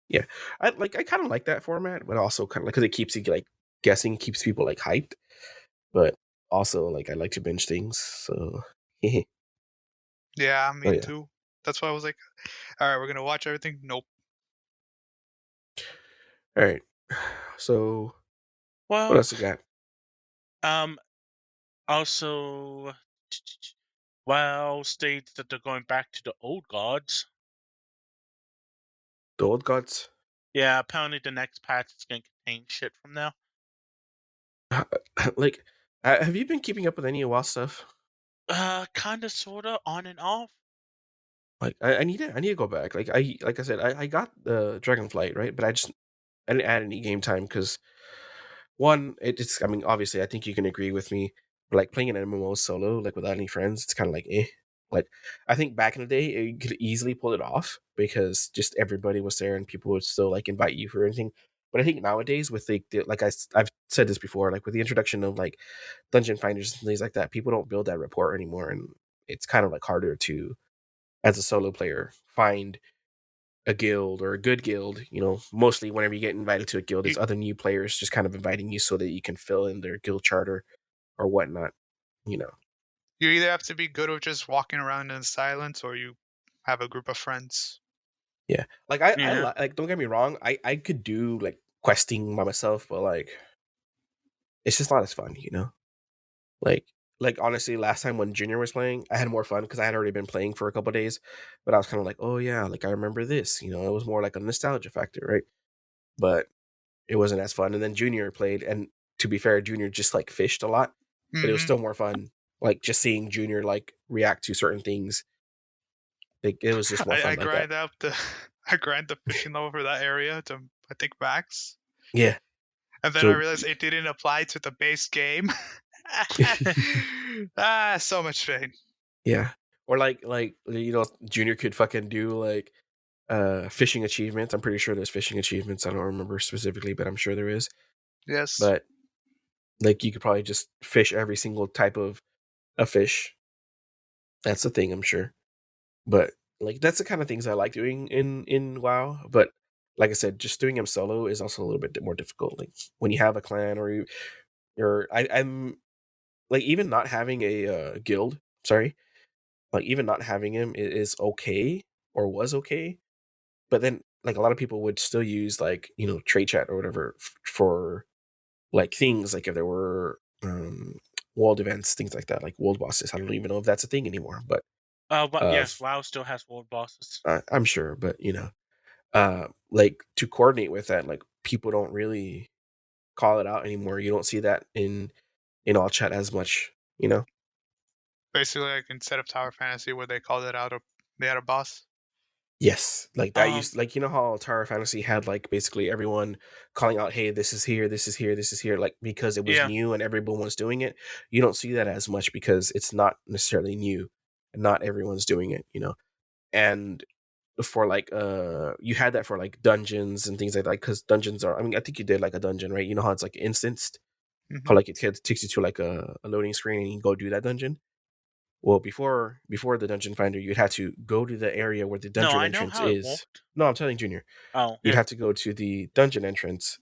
E: Yeah, I kind of like that format, but also kind of like because it keeps you like guessing, keeps people like hyped. But also, like, I like to binge things, so.
B: Yeah, me too. That's why I was like, all right, we're gonna watch everything. Nope.
E: All right, so
D: Well,
E: What else you got?
D: Also, WoW states that they're going back to the old gods.
E: The old gods?
D: Yeah, apparently the next patch is going to contain shit from now.
E: Like, have you been keeping up with any WoW stuff?
D: Kinda, sorta, on and off.
E: Like, I need to go back. Like I said, I got the Dragonflight, right? But I didn't add any game time because one, it's, I mean, obviously, I think you can agree with me. But like playing an MMO solo, like without any friends, it's kind of like eh. Like, I think back in the day, you could easily pull it off because just everybody was there and people would still like invite you for anything. But I think nowadays, with like I've said this before, like with the introduction of like dungeon finders and things like that, people don't build that rapport anymore, and it's kind of like harder to, as a solo player, find a guild or a good guild. Mostly whenever you get invited to a guild, it's other new players just kind of inviting you so that you can fill in their guild charter or whatnot.
B: You either have to be good with just walking around in silence, or you have a group of friends.
E: Yeah, like I like. Don't get me wrong. I could do like questing by myself, but like it's just not as fun. Like honestly, last time when Junior was playing, I had more fun because I had already been playing for a couple of days. But I was kind of like, oh yeah, like I remember this. It was more like a nostalgia factor, right? But it wasn't as fun. And then Junior played, and to be fair, Junior just like fished a lot, but it was still more fun. Like just seeing Junior like react to certain things. Like, it was just more fun
B: I
E: like
B: grind
E: that.
B: up the I grind the fishing level for that area to, I think, max.
E: Yeah.
B: And then I
E: So
B: realized it didn't apply to the base game. So much pain.
E: yeah. Or like Junior could fucking do like fishing achievements. I'm pretty sure there's fishing achievements. I don't remember specifically, but I'm sure there is.
B: Yes.
E: But like you could probably just fish every single type of a fish. That's the thing, I'm sure. But like that's the kind of things I like doing in WoW. But like I said, just doing them solo is also a little bit more difficult. Like when you have a clan or I'm like, even not having a guild. Sorry, like even not having him is okay or was okay. But then like a lot of people would still use like trade chat or whatever for like things like if there were world events, things like that, like world bosses. I don't even know if that's a thing anymore, but
D: But yes, WoW still has world bosses.
E: I'm sure. But like to coordinate with that, like people don't really call it out anymore. You don't see that in all chat as much.
B: Basically, like instead of Tower Fantasy, where they called it out, they had a boss.
E: Yes, like that used, like how Tower Fantasy had like basically everyone calling out, "Hey, this is here, this is here, this is here," like because it was new and everyone was doing it. You don't see that as much because it's not necessarily new, and not everyone's doing it. And for like you had that for like dungeons and things like that, because dungeons are, I mean, I think you did like a dungeon, right? You know how it's like instanced, how like it takes you to like a loading screen and you go do that dungeon. Well, before the dungeon finder, you'd have to go to the area where the dungeon entrance is. No, I'm telling Junior.
D: Oh,
E: you'd have to go to the dungeon entrance.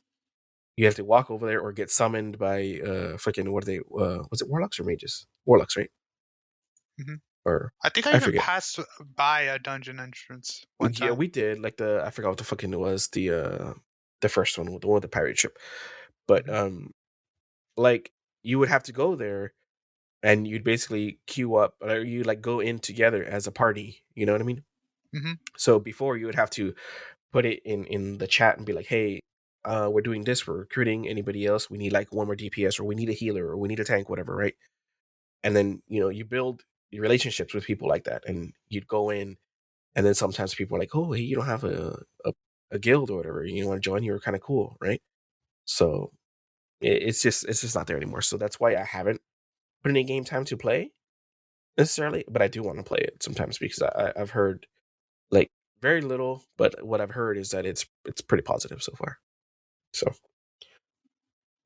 E: You have to walk over there or get summoned by freaking, what are they? Was it warlocks or mages? Warlocks, right? Or
B: I think I even
E: forget.
B: passed by a dungeon entrance one time.
E: Yeah, we did. Like I forgot what the fucking it was. The first one, the one with the pirate ship. But like you would have to go there, and you'd basically queue up, or you like go in together as a party. You know what I mean? So before, you would have to put it in the chat and be like, "Hey, we're doing this. We're recruiting. Anybody else? We need like one more DPS, or we need a healer, or we need a tank, whatever." Right? And then you build your relationships with people like that, and you'd go in, and then sometimes people are like, "Oh, hey, you don't have a guild or whatever. You want to join? You're kind of cool, right?" So it's just not there anymore. So that's why I haven't put any game time to play necessarily, but I do want to play it sometimes because I've heard like very little, but what I've heard is that it's pretty positive so far. So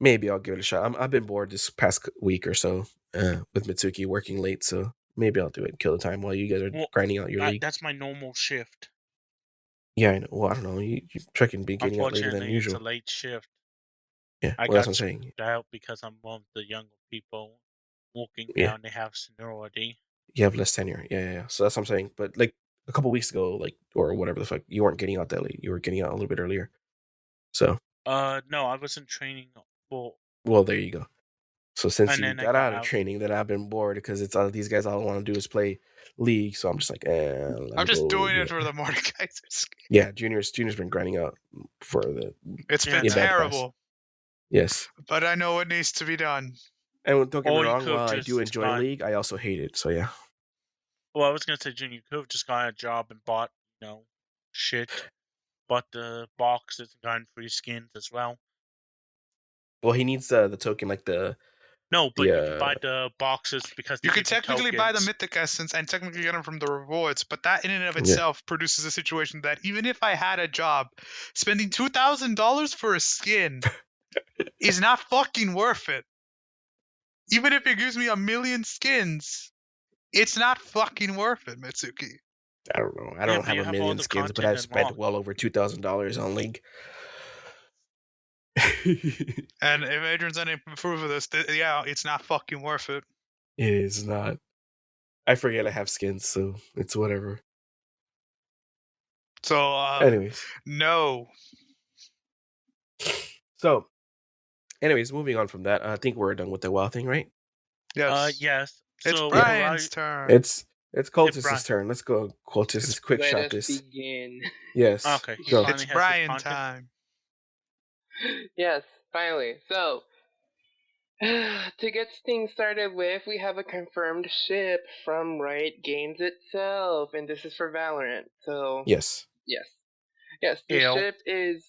E: maybe I'll give it a shot. I've been bored this past week or so with Mitsuki working late, so maybe I'll do it, kill the time while you guys are grinding out your league.
D: That's my normal shift.
E: Yeah, I know. Well, I don't know. You freaking be getting out later than usual.
D: It's a late shift.
E: Yeah,
D: I
E: that's
D: got
E: what I'm saying.
D: out because I'm one of the younger people walking down. They have seniority.
E: You have less tenure. Yeah. So that's what I'm saying. But like a couple weeks ago, like, or whatever the fuck, you weren't getting out that late. You were getting out a little bit earlier. So
D: no, I wasn't training. Well,
E: Well, there you go. So since
D: And
E: you
D: then I
E: got
D: got
E: out of
D: out.
E: training, then I've been bored because it's all these guys all want to do is play League. So I'm just like, let
B: I'm
E: me
B: just
E: go
B: doing
E: do
B: it for the Mordekaisers.
E: Yeah, Junior's been grinding out for the
B: It's been
D: Yeah.
E: Bad Pass.
B: terrible,
E: Yes.
B: but I know what needs to be done.
E: And don't get me
D: Or you
E: wrong,
D: could
E: while I
D: have
E: do
D: just
E: enjoy
D: gone.
E: League, I also hate it. So yeah.
D: Well, I was gonna say, Junior, you could have just gotten a job and bought, shit. Bought the boxes and gotten free skins as well.
E: Well, he needs the token, like the
D: No, but you can
E: uh
D: buy the boxes because they
B: You could
D: give you
B: technically buy the
D: tokens.
B: mythic essence and technically get them from the rewards, but that in and of
E: Yeah.
B: itself produces a situation that even if I had a job, spending $2,000 for a skin is not fucking worth it. Even if it gives me 1,000,000 skins, it's not fucking worth it, Mitsuki.
E: I don't know. I
D: Yeah,
E: don't
D: but
E: have
D: you
E: a
D: have all
E: million
D: the
E: skins, but
D: content
E: I've spent
D: unlocked.
E: well over $2,000 on League.
B: And if Adrian's any proof of this, yeah, it's not fucking worth it.
E: It is not. I forget I have skins, so it's whatever.
B: So,
E: Anyways.
B: no.
E: So, anyways, moving on from that, I think we're done with the WoW thing, right?
B: Yes.
D: Yes.
B: It's
D: So
B: Brian's turn.
E: It's Cultist's
D: Brian.
E: turn. Let's go, Cultist. Quick
C: Let
E: shot
C: us
E: this.
C: begin.
E: Yes.
D: Okay, he
E: Go.
D: finally
B: It's
D: has his
B: Brian
D: content.
B: time.
C: Yes, finally. So, to get things started with, we have a confirmed ship from Riot Games itself, and this is for Valorant. So,
E: Yes.
C: yes, the
D: Ew.
C: ship is.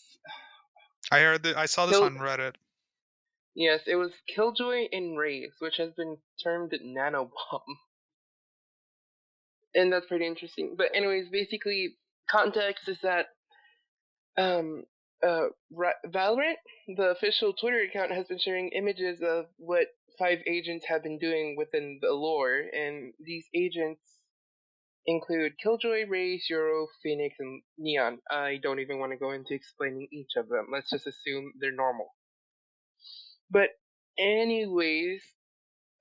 B: I heard that. I saw this on Reddit.
C: Yes, it was Killjoy and Raze, which has been termed Nanobomb. And that's pretty interesting. But anyways, basically, context is that Valorant, the official Twitter account, has been sharing images of what 5 agents have been doing within the lore, and these agents include Killjoy, Raze, Euro, Phoenix, and Neon. I don't even want to go into explaining each of them. Let's just assume they're normal. But anyways,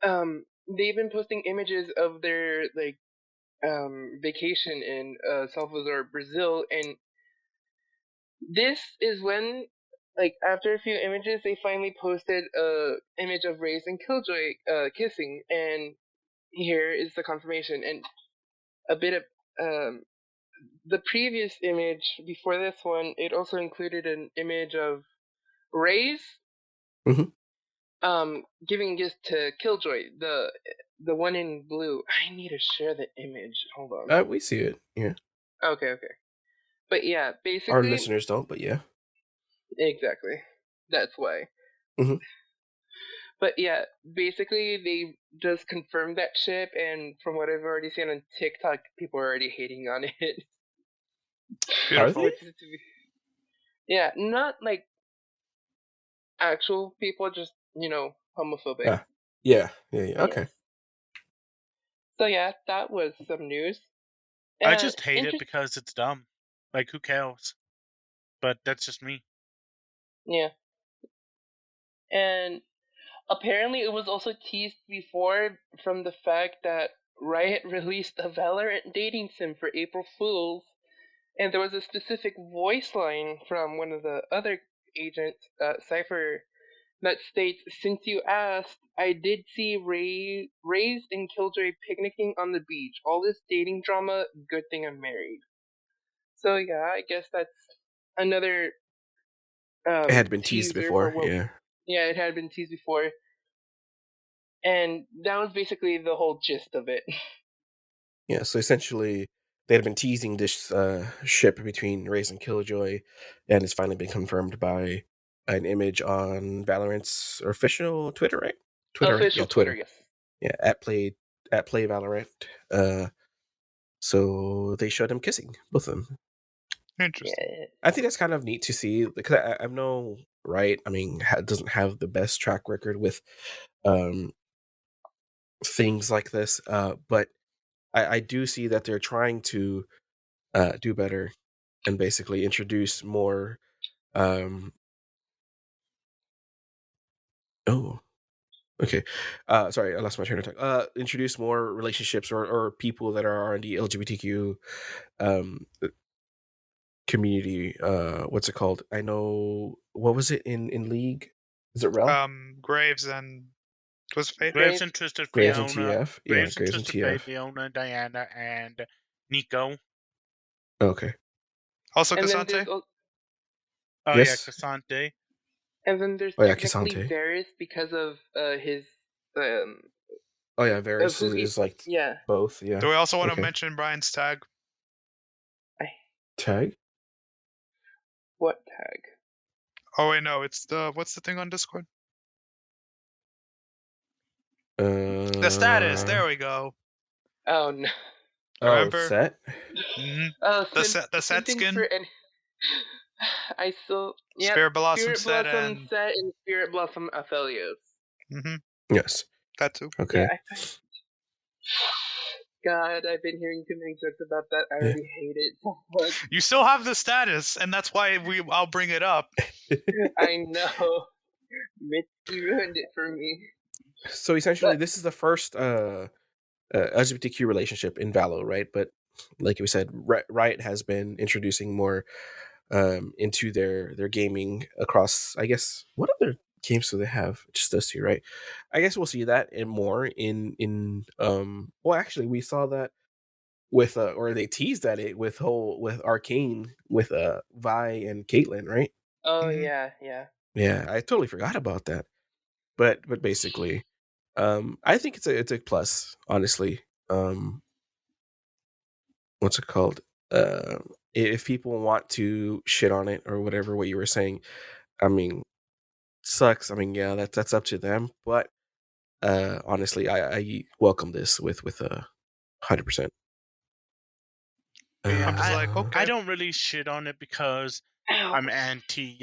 C: they've been posting images of their vacation in Salvador, Brazil, and this is when, after a few images, they finally posted a image of Raze and Killjoy kissing, and here is the confirmation. And a bit of the previous image before this one, it also included an image of Raze giving gifts to Killjoy, the one in blue. I need to share the image. Hold on.
E: We see it. Yeah.
C: Okay. But yeah, basically,
E: our listeners don't, but yeah.
C: Exactly. That's why. But yeah, basically they just confirmed that ship, and from what I've already seen on TikTok, people are already hating on it.
B: Beautiful.
E: Are they?
C: Yeah, not like actual people, just homophobic.
E: Yeah. Okay.
C: Yes. So yeah, that was some news.
D: I just hate it because it's dumb. Like, who cares? But that's just me.
C: Yeah. And apparently it was also teased before from the fact that Riot released a Valorant dating sim for April Fools, and there was a specific voice line from one of the other agents, Cypher, that states, "Since you asked, I did see Raze and Killjoy picnicking on the beach. All this dating drama, good thing I'm married." So yeah, I guess that's another
E: it had been teased before.
C: Yeah, it had been teased before. And that was basically the whole gist of it.
E: Yeah, so essentially they had been teasing this ship between Raze and Killjoy, and it's finally been confirmed by an image on Valorant's official Twitter, right?
C: Official Twitter, yes.
E: Yeah, at play Valorant. So they showed them kissing, both of them.
B: Interesting.
C: Yeah.
E: I think that's kind of neat to see, because I know Riot, I mean, doesn't have the best track record with things like this, but I do see that they're trying to do better and basically introduce more. Okay. Sorry, I lost my train of thought. Introduce more relationships or people that are in the LGBTQ community. What's it called? I know. What was it in League? Is it Rel?
B: Graves and Twisted Fate.
D: Graves and Twisted
E: Graves and
D: Fiona.
E: TF? Yeah,
D: Graves and
E: Graves and
D: Twisted Fate,
E: TF.
D: Fiona, Diana, and Nico.
E: Okay.
B: Also
C: And then
B: Cassante.
C: there's
D: Oh yeah,
E: Yes.
D: Cassante.
C: and then there's
E: Oh, yeah,
C: technically
E: Cassante.
C: Varys because of his
E: Oh yeah,
C: of
E: Varys
C: who
E: is like
C: yeah.
E: both. Yeah.
B: Do we also want to
E: Okay.
B: mention Brian's tag?
E: Tag?
C: What tag?
B: Oh wait, no, it's what's the thing on Discord? The status. There we go.
C: Oh no.
B: Remember?
E: Set?
B: Mm-hmm.
C: Oh,
B: The set
C: things
B: skin.
C: for any. I still
B: Spirit Blossom
C: Spirit
B: set
C: Blossom
B: and
C: set and Spirit Blossom Aphelios.
E: Yes.
B: that too.
E: Okay.
C: Yeah, God, I've been hearing too many jokes about that. I already hate it so much.
B: You still have the status, and that's why I'll bring it up.
C: I know. Mitzi ruined it for me.
E: So essentially, this is the first LGBTQ relationship in Valo, right? But like we said, Riot has been introducing more into their gaming across. I guess what other games do they have? Just those two, right? I guess we'll see that and more in. Well, actually, we saw that with or they teased at it with Arcane with Vi and Caitlyn, right?
C: Oh
B: Mhm.
C: yeah.
E: Yeah, I totally forgot about that. But basically, I think it's a plus, honestly. What's it called? If people want to shit on it or whatever, what you were saying, I mean, sucks. I mean, yeah, that's up to them. But honestly, I welcome this with 100%.
B: I'm just like, okay.
D: I don't really shit on it because
C: Ow.
D: I'm anti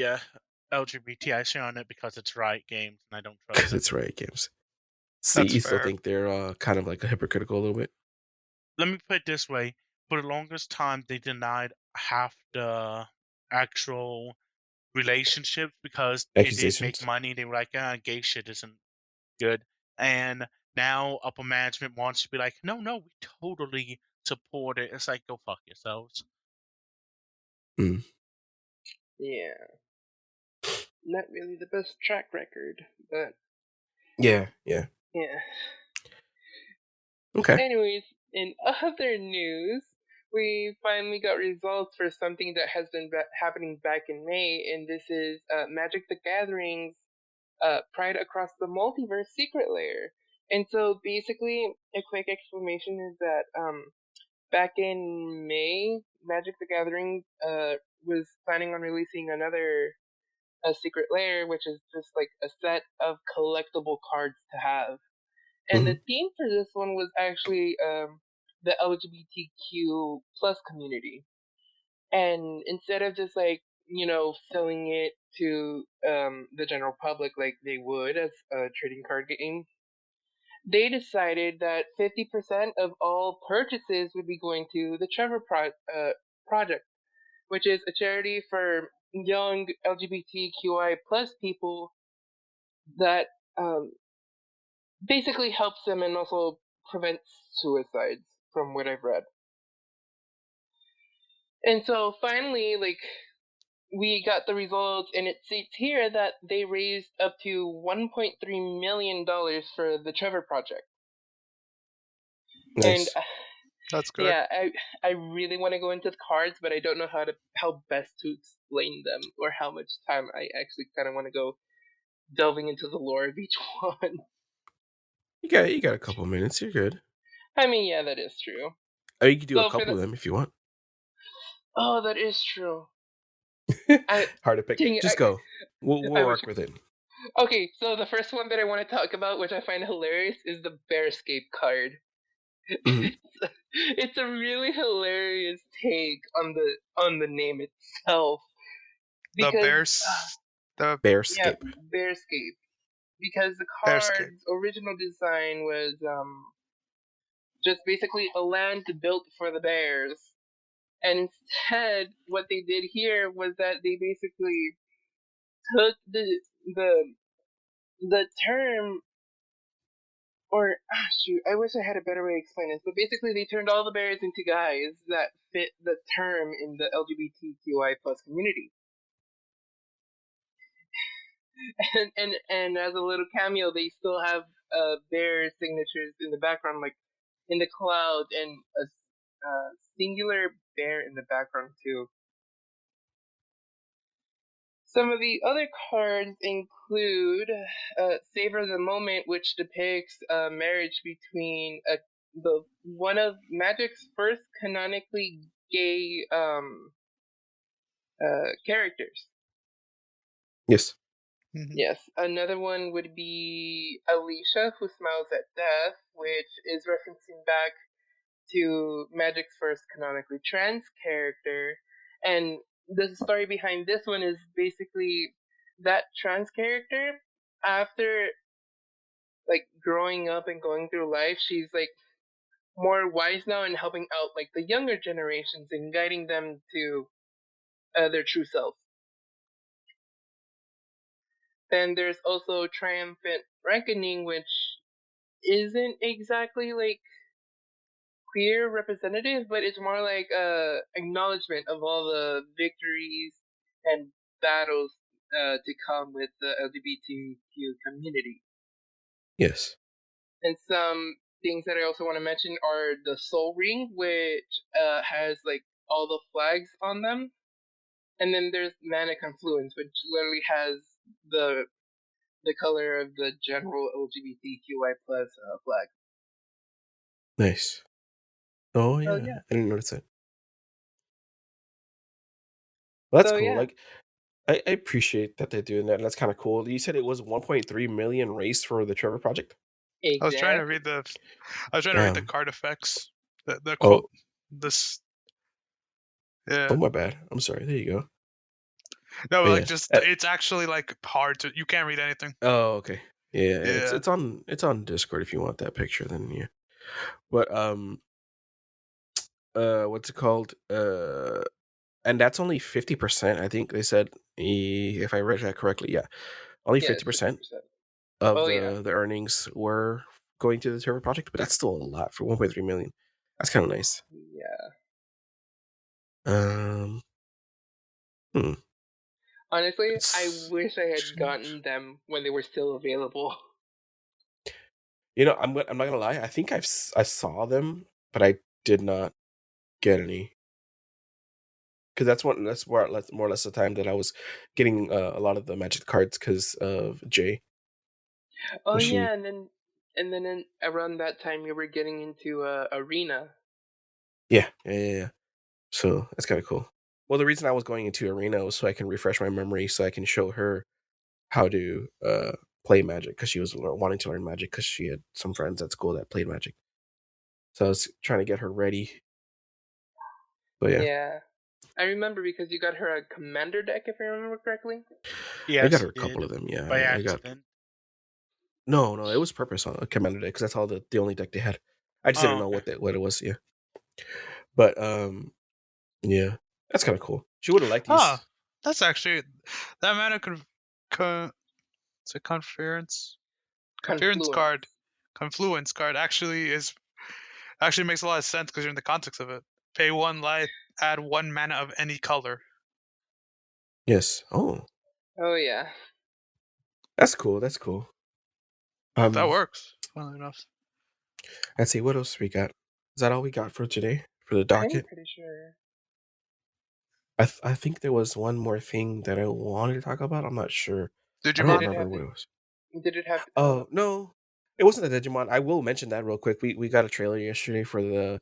D: LGBT. I shit on it because it's Riot Games and I don't trust
E: Because
D: them.
E: it's Riot Games. See,
B: That's
E: you still
B: fair.
E: think they're kind of like a hypocritical a little bit?
D: Let me put it this way: for the longest time, they denied half the actual relationships because it didn't make
E: Accusations?
D: money. They were like, gay shit isn't good. And now upper management wants to be like, no, we totally support it. It's like, go fuck yourselves.
C: Yeah. Not really the best track record, but
E: Yeah.
C: yeah.
E: Okay.
C: Anyways, in other news, we finally got results for something that has been happening back in May, and this is Magic the Gathering's Pride Across the Multiverse Secret Layer. And so basically, a quick explanation is that back in May, Magic the Gathering was planning on releasing another Secret Layer, which is just like a set of collectible cards to have. And the theme for this one was actually the LGBTQ plus community. And instead of just like, selling it to the general public like they would as a trading card game, they decided that 50% of all purchases would be going to the Trevor Project, which is a charity for young LGBTQI plus people that basically helps them and also prevents suicides, from what I've read. And so finally, we got the results, and it states here that they raised up to $1.3 million for the Trevor Project.
E: Nice.
C: And
B: That's good.
C: yeah, I really want to go into the cards, but I don't know how best to explain them or how much time I actually kind of want to go delving into the lore of each one.
E: You got a couple minutes. You're good.
C: I mean, yeah, that is true.
E: Or you can do
C: So
E: a couple of them if you want.
C: Oh, that is true.
E: Hard to pick.
C: Dang it,
E: Just go. We'll work with it.
C: Okay, so the first one that I want to talk about, which I find hilarious, is the Bearscape card.
E: Mhm.
C: It's a really hilarious take on the name itself.
B: The
C: Because
E: Bearscape.
C: yeah, Bearscape. Because the
B: Bearscape.
C: card's original design was just basically a land built for the bears. And instead, what they did here was that they basically took the term, or shoot, I wish I had a better way to explain this, but basically they turned all the bears into guys that fit the term in the LGBTQI plus community. and as a little cameo, they still have their signatures in the background, like in the cloud, and a singular bear in the background too. Some of the other cards include Savor the Moment, which depicts a marriage between one of Magic's first canonically gay characters.
E: Yes.
B: Mhm.
C: Yes, another one would be Alicia, who smiles at death, which is referencing back to Magic's first canonically trans character. And the story behind this one is basically that trans character, after like growing up and going through life, she's like more wise now and helping out like the younger generations and guiding them to their true selves. Then there's also Triumphant Reckoning, which isn't exactly like queer representative, but it's more like a acknowledgement of all the victories and battles to come with the LGBTQ community.
E: Yes.
C: And some things that I also want to mention are the Soul Ring, which has like all the flags on them, and then there's Mana Confluence, which literally has the color of the general LGBTQI plus flag.
E: Nice. Oh
C: So
E: yeah,
C: yeah.
E: I didn't notice that. Well, that's
C: So
E: cool.
C: yeah.
E: Like, I appreciate that they're doing that. And that's kind of cool. You said it was 1.3 million raised for the Trevor project.
B: I was trying to
C: Exactly.
B: read the I was trying to read the
E: Damn.
B: card effects. The
E: Oh,
B: quote. This.
E: oh
B: Yeah.
E: my bad. I'm sorry. There you go.
B: No,
E: But
B: like
E: yeah.
B: just it's actually like hard to. You can't read anything.
E: Oh, okay. Yeah,
B: Yeah.
E: it's on Discord if you want that picture. Then yeah. But what's it called? And that's only 50%. I think they said, if I read that correctly. Yeah, only
C: Yeah, it's
E: 50%
C: 50%.
E: of
C: Oh yeah.
E: the earnings were going to the Trevor project, but that's still a lot for 1.3 million. That's kind of nice.
C: Yeah.
E: Um, hmm.
C: Honestly, I
E: It's
C: wish I had gotten them when they were still available.
E: I'm not gonna lie. I think I saw them, but I did not get any. Because that's more or less the time that I was getting a lot of the Magic cards because of Jay.
C: Oh
E: She
C: yeah, and then around that time you were getting into Arena.
E: yeah. So that's kind of cool. Well, the reason I was going into Arena was so I can refresh my memory, so I can show her how to play Magic, because she was wanting to learn Magic because she had some friends at school that played Magic. So I was trying to get her ready. But yeah,
C: Yeah. I remember because you got her a commander deck, if I remember correctly.
E: I got
D: Yes,
E: her
D: he
E: a couple
D: did
E: of them. Yeah,
D: by
E: I got.
D: accident.
E: No, it was purpose on a Commander deck because that's all the only deck they had. I just didn't
D: Oh,
E: know
D: okay.
E: what it was. Yeah, but yeah, that's kind of cool. She would have liked
B: Ah,
E: these.
B: that's actually that mana it's a conference
C: Confluence.
B: card, confluence card actually makes a lot of sense because you're in the context of it. Pay 1 life, add 1 mana of any color.
E: Yes. Oh,
C: Oh yeah.
E: that's cool. That's cool.
B: That works. Funnily enough.
E: Let's see what else we got. Is that all we got for today for the
C: I'm
E: docket?
C: pretty sure.
E: I think there was one more thing that I wanted to talk about. I'm not sure. I don't
C: Did
B: Digimon?
C: it
E: remember
C: have
E: what
C: to
E: it was.
C: did it have
E: Oh no, it wasn't a Digimon. I will mention that real quick. We got a trailer yesterday for the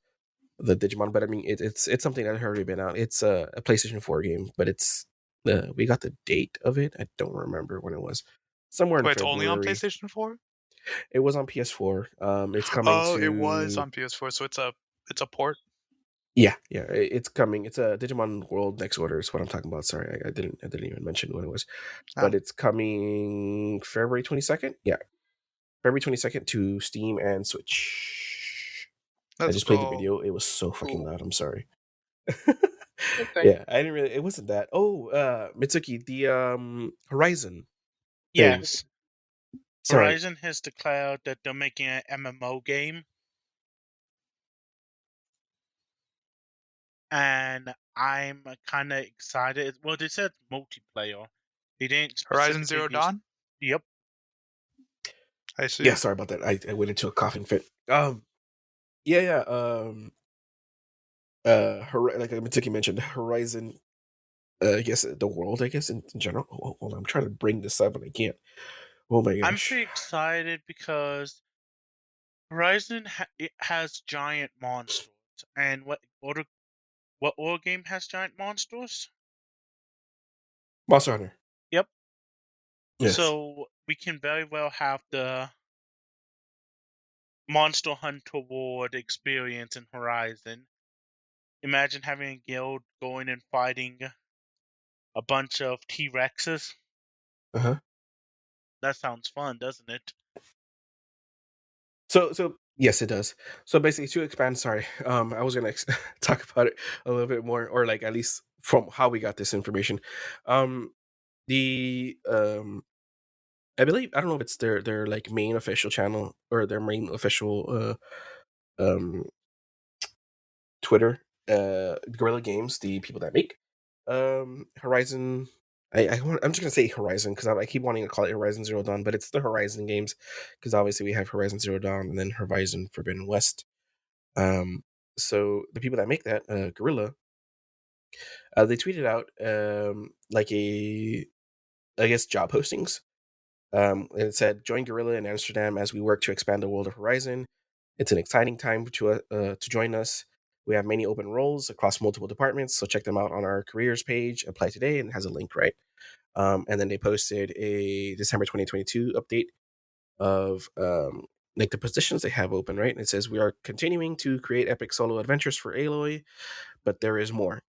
E: Digimon, but I mean it's something that had already been out. It's a PlayStation 4 game, but it's we got the date of it. I don't remember when it was. Somewhere in
B: Wait, it's only on
E: February.
B: PlayStation 4?
E: It was on PS4. It's coming
B: Oh, it was
E: to
B: on PS4, so it's a port.
E: yeah. It's coming. It's a Digimon World Next Order is what I'm talking about. Sorry, I didn't even mention what it was,
B: Ah,
E: but it's coming February 22nd. Yeah, February 22nd to Steam and Switch. I
B: let's
E: just played the
B: go.
E: video. It was so fucking
C: cool.
E: loud. I'm sorry.
C: It's fine.
E: Yeah, I didn't really. It wasn't that. Oh, Mitsuki, the Horizon thing.
D: Yes.
E: Sorry.
D: Horizon has declared that they're making an MMO game, and I'm kind of excited. Well, they said multiplayer. He didn't
B: Horizon
D: specifically
B: Zero
D: use.
B: Dawn.
D: Yep.
B: I see.
E: Yeah, sorry about that. I went into a coughing fit. Yeah. Like Mitsuki mentioned, Horizon. I guess the world. I guess in general. Hold on, I'm trying to bring this up and I can't. Oh my
D: I'm
E: gosh.
D: pretty excited because Horizon it has giant monsters. And what other game has giant monsters?
E: Monster Hunter.
D: Yep.
E: Yes.
D: So we can very well have the Monster Hunter World experience in Horizon. Imagine having a guild going and fighting a bunch of T-Rexes.
E: Uh-huh.
D: That sounds fun, doesn't it?
E: So yes, it does. So basically, to expand, sorry, I was gonna talk about it a little bit more, or like at least from how we got this information. The I believe, I don't know if it's their like main official channel or their main official Twitter, Guerrilla Games, the people that make Horizon. I'm just gonna say Horizon because I keep wanting to call it Horizon Zero Dawn, but it's the Horizon games because obviously we have Horizon Zero Dawn and then Horizon Forbidden West. So the people that make that, Guerrilla, they tweeted out like I guess job postings. And it said, "Join Guerrilla in Amsterdam as we work to expand the world of Horizon. It's an exciting time to join us. We have many open roles across multiple departments, so check them out on our careers page. Apply today," and it has a link, right? And then they posted a December 2022 update of like the positions they have open, right? And it says, "We are continuing to create epic solo adventures for Aloy, but there is more."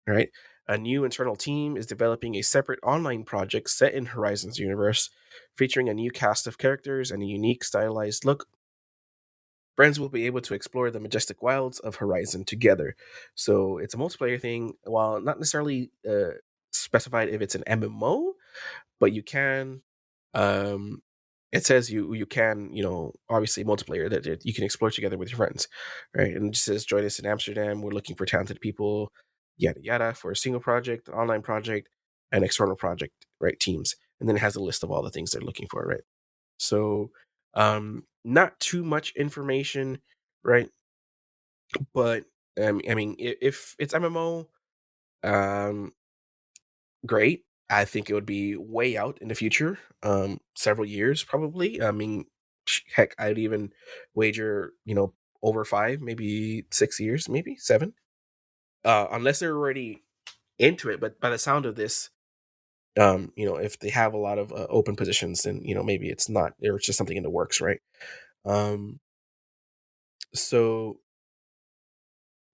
E: Right? A new internal team is developing a separate online project set in Horizon's universe, featuring a new cast of characters and a unique stylized look. Friends will be able to explore the majestic wilds of Horizon together. So it's a multiplayer thing, while not necessarily specified if it's an MMO, but you can. Um, it says you can, obviously multiplayer that you can explore together with your friends, right? And it just says, "Join us in Amsterdam. We're looking for talented people, yada yada, for a single project, online project, and external project, right? Teams." And then it has a list of all the things they're looking for, right? So, not too much information, right? But I mean, if it's MMO, um, great. I think it would be way out in the future, several years probably. I mean, heck, I'd even wager, over 5, maybe 6 years, maybe 7, unless they're already into it. But by the sound of this, if they have a lot of open positions, then maybe it's not, or it's just something in the works, right? Um, so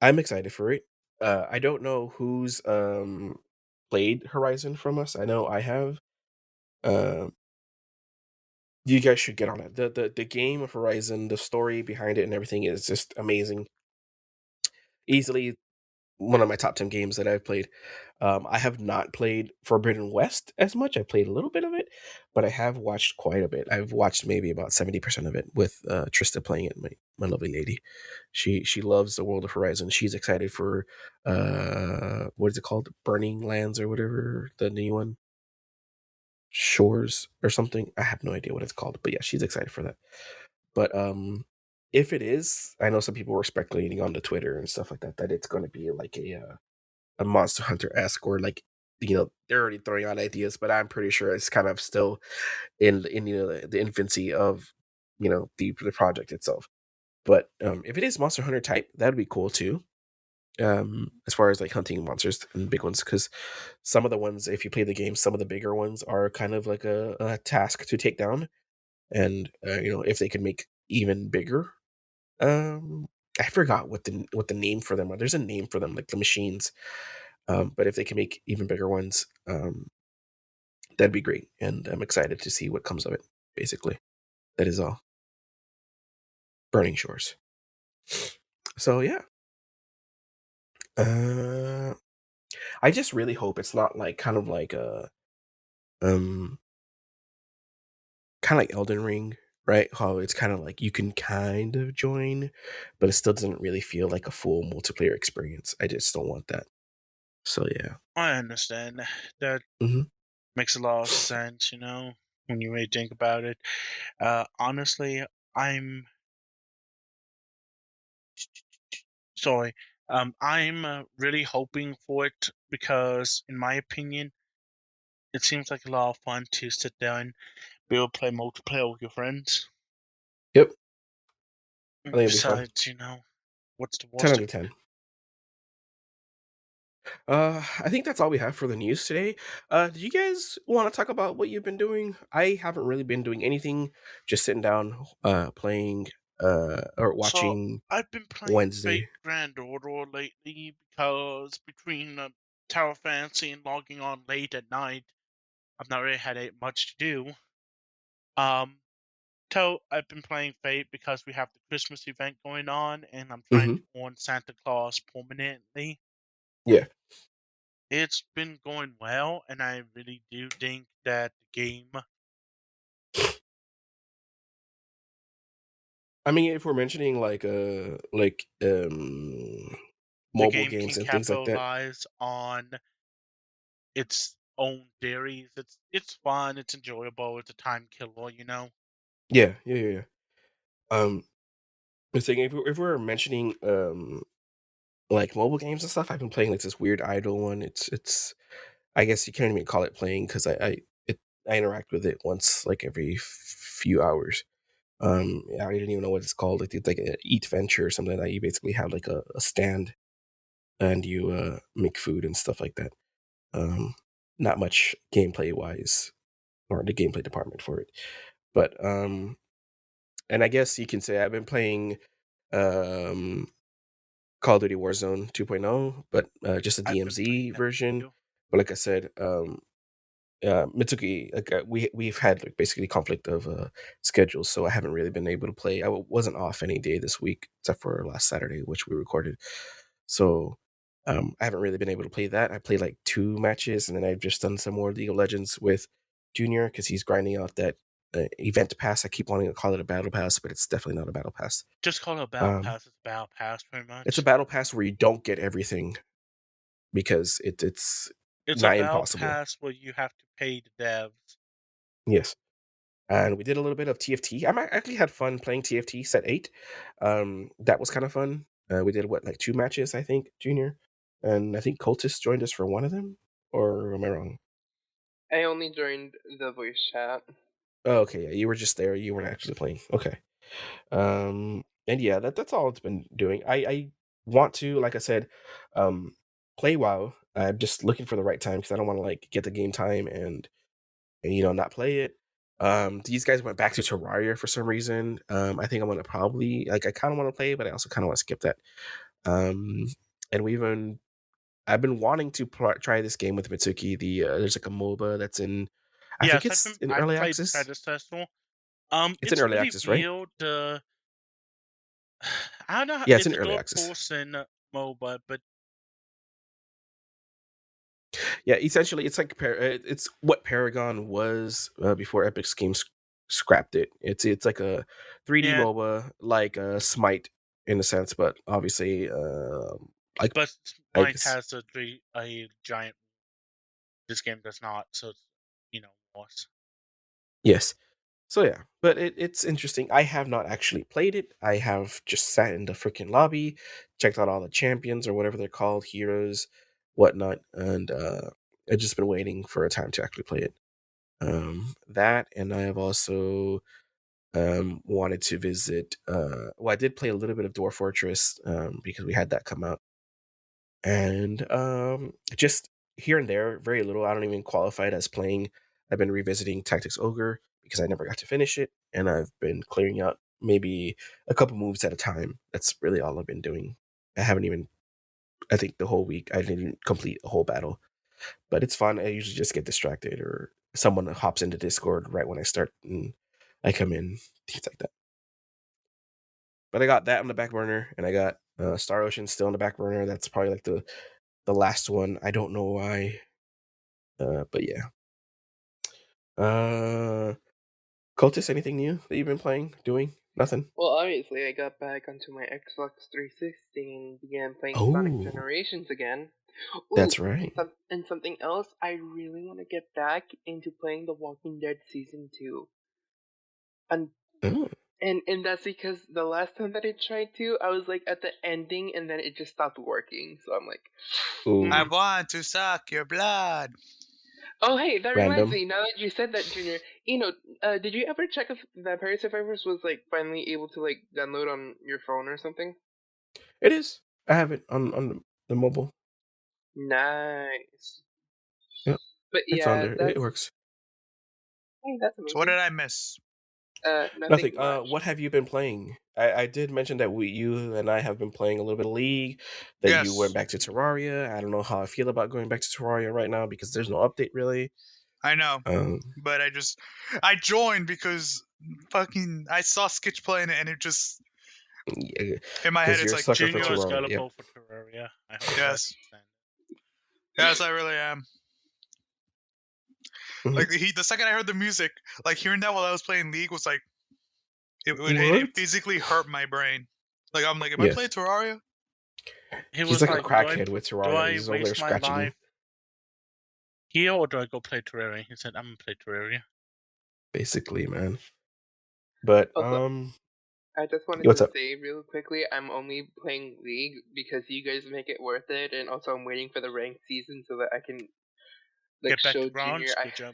E: I'm excited for it. I don't know who's played Horizon from us. I know I have. Um, you guys should get on it. The game of Horizon, the story behind it and everything is just amazing. Easily one of my top 10 games that I've played. I have not played Forbidden West as much. I played a little bit of it, but I have watched quite a bit. I've watched maybe about 70% of it with Trista playing it, my lovely lady. She loves the world of Horizon. She's excited for what is it called? Burning Lands or whatever, the new one. Shores or something. I have no idea what it's called, but yeah, she's excited for that. But if it is, I know some people were speculating on the Twitter and stuff like that it's going to be like a Monster Hunter esque, or like they're already throwing out ideas, but I'm pretty sure it's kind of still in the infancy of the project itself. But if it is Monster Hunter type, that'd be cool too. As far as like hunting monsters and big ones, because some of the ones, if you play the game, some of the bigger ones are kind of like a task to take down, and if they could make even bigger, I forgot what the name for them are. There's a name for them, like the machines. But if they can make even bigger ones, that'd be great, and I'm excited to see what comes of it. Basically, that is all. Burning Shores. So yeah. I just really hope it's not like kind of like a um kind of like Elden Ring, right? How it's kind of like you can kind of join, but it still doesn't really feel like a full multiplayer experience. I just don't want that. So yeah.
D: I understand that
E: Mm-hmm.
D: Makes a lot of sense, when you really think about it. Honestly, I'm sorry. I'm really hoping for it because, in my opinion, it seems like a lot of fun to sit down and be able to play multiplayer with your friends.
E: Yep, I think it'll be fun.
D: Besides, what's the
E: 10
D: worst?
E: out of 10. I think that's all we have for the news today. Do you guys want to talk about what you've been doing? I haven't really been doing anything, just sitting down, playing, or
D: So
E: watching
D: I've been playing Fate
E: Wednesday.
D: Grand Order lately because between Tower Fantasy and logging on late at night, I've not really had much to do. So I've been playing Fate because we have the Christmas event going on, and I'm trying
E: Mm-hmm.
D: to warn Santa Claus permanently.
E: Yeah.
D: It's been going well, and I really do think that the game.
E: I mean, if we're mentioning
D: The
E: mobile
D: game
E: games
D: can
E: and things like that.
D: capitalize on its own theories. It's fun, it's enjoyable, it's a time killer.
E: Yeah. I'm saying if we're mentioning like mobile games and stuff, I've been playing like this weird idle one. It's I guess you can't even call it playing because I interact with it once like every few hours. I didn't even know what it's called. It's like a Eat Venture or something like that. You basically have like a stand and you make food and stuff like that. Not much gameplay wise or the gameplay department for it, but and I guess you can say I've been playing um Call of Duty Warzone 2.0, but just a
D: I've been playing
E: DMZ
D: that
E: version.
D: too.
E: But like I said, Mitsuki, like we've had like basically conflict of schedules, so I haven't really been able to play. Wasn't off any day this week except for last Saturday, which we recorded. So I haven't really been able to play that. I played like 2 matches, and then I've just done some more League of Legends with Junior because he's grinding out that event pass. I keep wanting to call it a battle pass, but it's definitely not a battle pass.
D: Just call it a battle
E: Um,
D: pass. It's a battle pass, pretty
E: it's a
D: much.
E: battle pass where you don't get everything because it's
D: It's a
E: nigh
D: battle
E: impossible.
D: pass where you have to pay the devs.
E: Yes. And we did a little bit of TFT. Actually had fun playing TFT set 8. That was kind of fun. We did like 2 matches, I think, Junior, and I think Cultist joined us for one of them, or am I wrong?
C: I only joined the voice chat.
E: Oh, okay, yeah, you were just there. You weren't actually playing. Okay. And yeah, that's all it's been doing. I want to, like I said, play WoW. I'm just looking for the right time because I don't want to like get the game time and not play it. These guys went back to Terraria for some reason. I think I'm gonna probably like I kind of want to play, but I also kind of want to skip that. Um, and I've been wanting to try this game with Mitsuki. There's like a MOBA that's in, I think
D: Yes,
E: it's in
D: I've
E: early
D: played the
E: access.
D: predecessor.
E: It's in
D: It's
E: early
D: really
E: access, right?
D: weird. I don't know.
E: Yeah, it's
D: It's
E: in
D: a
E: early
D: third
E: access.
D: person MOBA, but
E: Yeah, essentially, it's like it's what Paragon was before Epic's games scrapped it. It's like a 3D
D: yeah,
E: MOBA, like Smite in a sense, but obviously, like
D: but
E: I
D: Smite
E: guess
D: has a giant. This game does not, so it's worse.
E: yes. So yeah, but it's interesting. I have not actually played it. I have just sat in the freaking lobby, checked out all the champions or whatever they're called, heroes, whatnot, and I've just been waiting for a time to actually play it. That, and I have also wanted to visit. Well, I did play a little bit of Dwarf Fortress because we had that come out, and just here and there, very little. I don't even qualify it as playing. I've been revisiting Tactics Ogre because I never got to finish it, and I've been clearing out maybe a couple moves at a time. That's really all I've been doing. I haven't even. I think the whole week I didn't complete a whole battle, but it's fun. I usually just get distracted or someone hops into Discord right when I start, and I come in, things like that. But I got that on the back burner, and I got Star Ocean still on the back burner. That's probably like the last one. I don't know why, but yeah. Cultist, anything new that you've been playing, doing? Nothing.
C: Well, obviously, I got back onto my Xbox 360 and began playing Sonic
E: Oh,
C: Generations again. Ooh,
E: That's right.
C: and something else, I really want to get back into playing The Walking Dead Season 2. And,
E: Oh.
C: and that's because the last time that I tried to, I was like at the ending and then it just stopped working. So I'm like,
E: Ooh.
B: I want to suck your blood.
C: oh, hey, that reminds
E: Random.
C: me. Now that you said that, Junior, did you ever check if Vampire Survivors was like finally able to like download on your phone or something?
E: It is. I have it on the mobile.
C: Nice.
E: Yep.
C: But
E: It's on
C: yeah,
E: there. It
C: that's
E: works.
C: hey, that's
B: So what
C: amazing.
B: did I miss?
C: Nothing
E: Nothing.
C: much.
E: What have you been playing? I did mention that you and I have been playing a little bit of League. That you went
B: Yes,
E: back to Terraria. I don't know how I feel about going back to Terraria right now because there's no update really.
B: I know,
E: Um,
B: but I joined because fucking I saw Skitch playing it, and it just in my head
E: because
B: it's
E: you're a
B: like
E: sucker for
D: Junior is
E: Terraria. Yep.
D: gullible for Terraria. I hope you guys
B: yes,
D: understand.
B: yes, I really am.
E: Mhm.
B: Like the second I heard the music, like hearing that while I was playing League was like it
E: What?
B: physically hurt my brain. Like I'm like, am I playing
E: Yes.
B: Terraria?
D: He
E: He's
D: was
E: like a
D: like,
E: crackhead with
D: do
E: Terraria.
D: I
E: He's over there
D: waste my
E: scratching
D: life here or do I go play Terraria? He said, I'm gonna play Terraria.
E: basically, man. But
C: Also, I just wanted
E: what's
C: to
E: up?
C: say real quickly, I'm only playing League because you guys make it worth it, and also I'm waiting for the ranked season so that I can like
D: Get back
C: show
D: to
C: Junior.
D: bronze. Good job.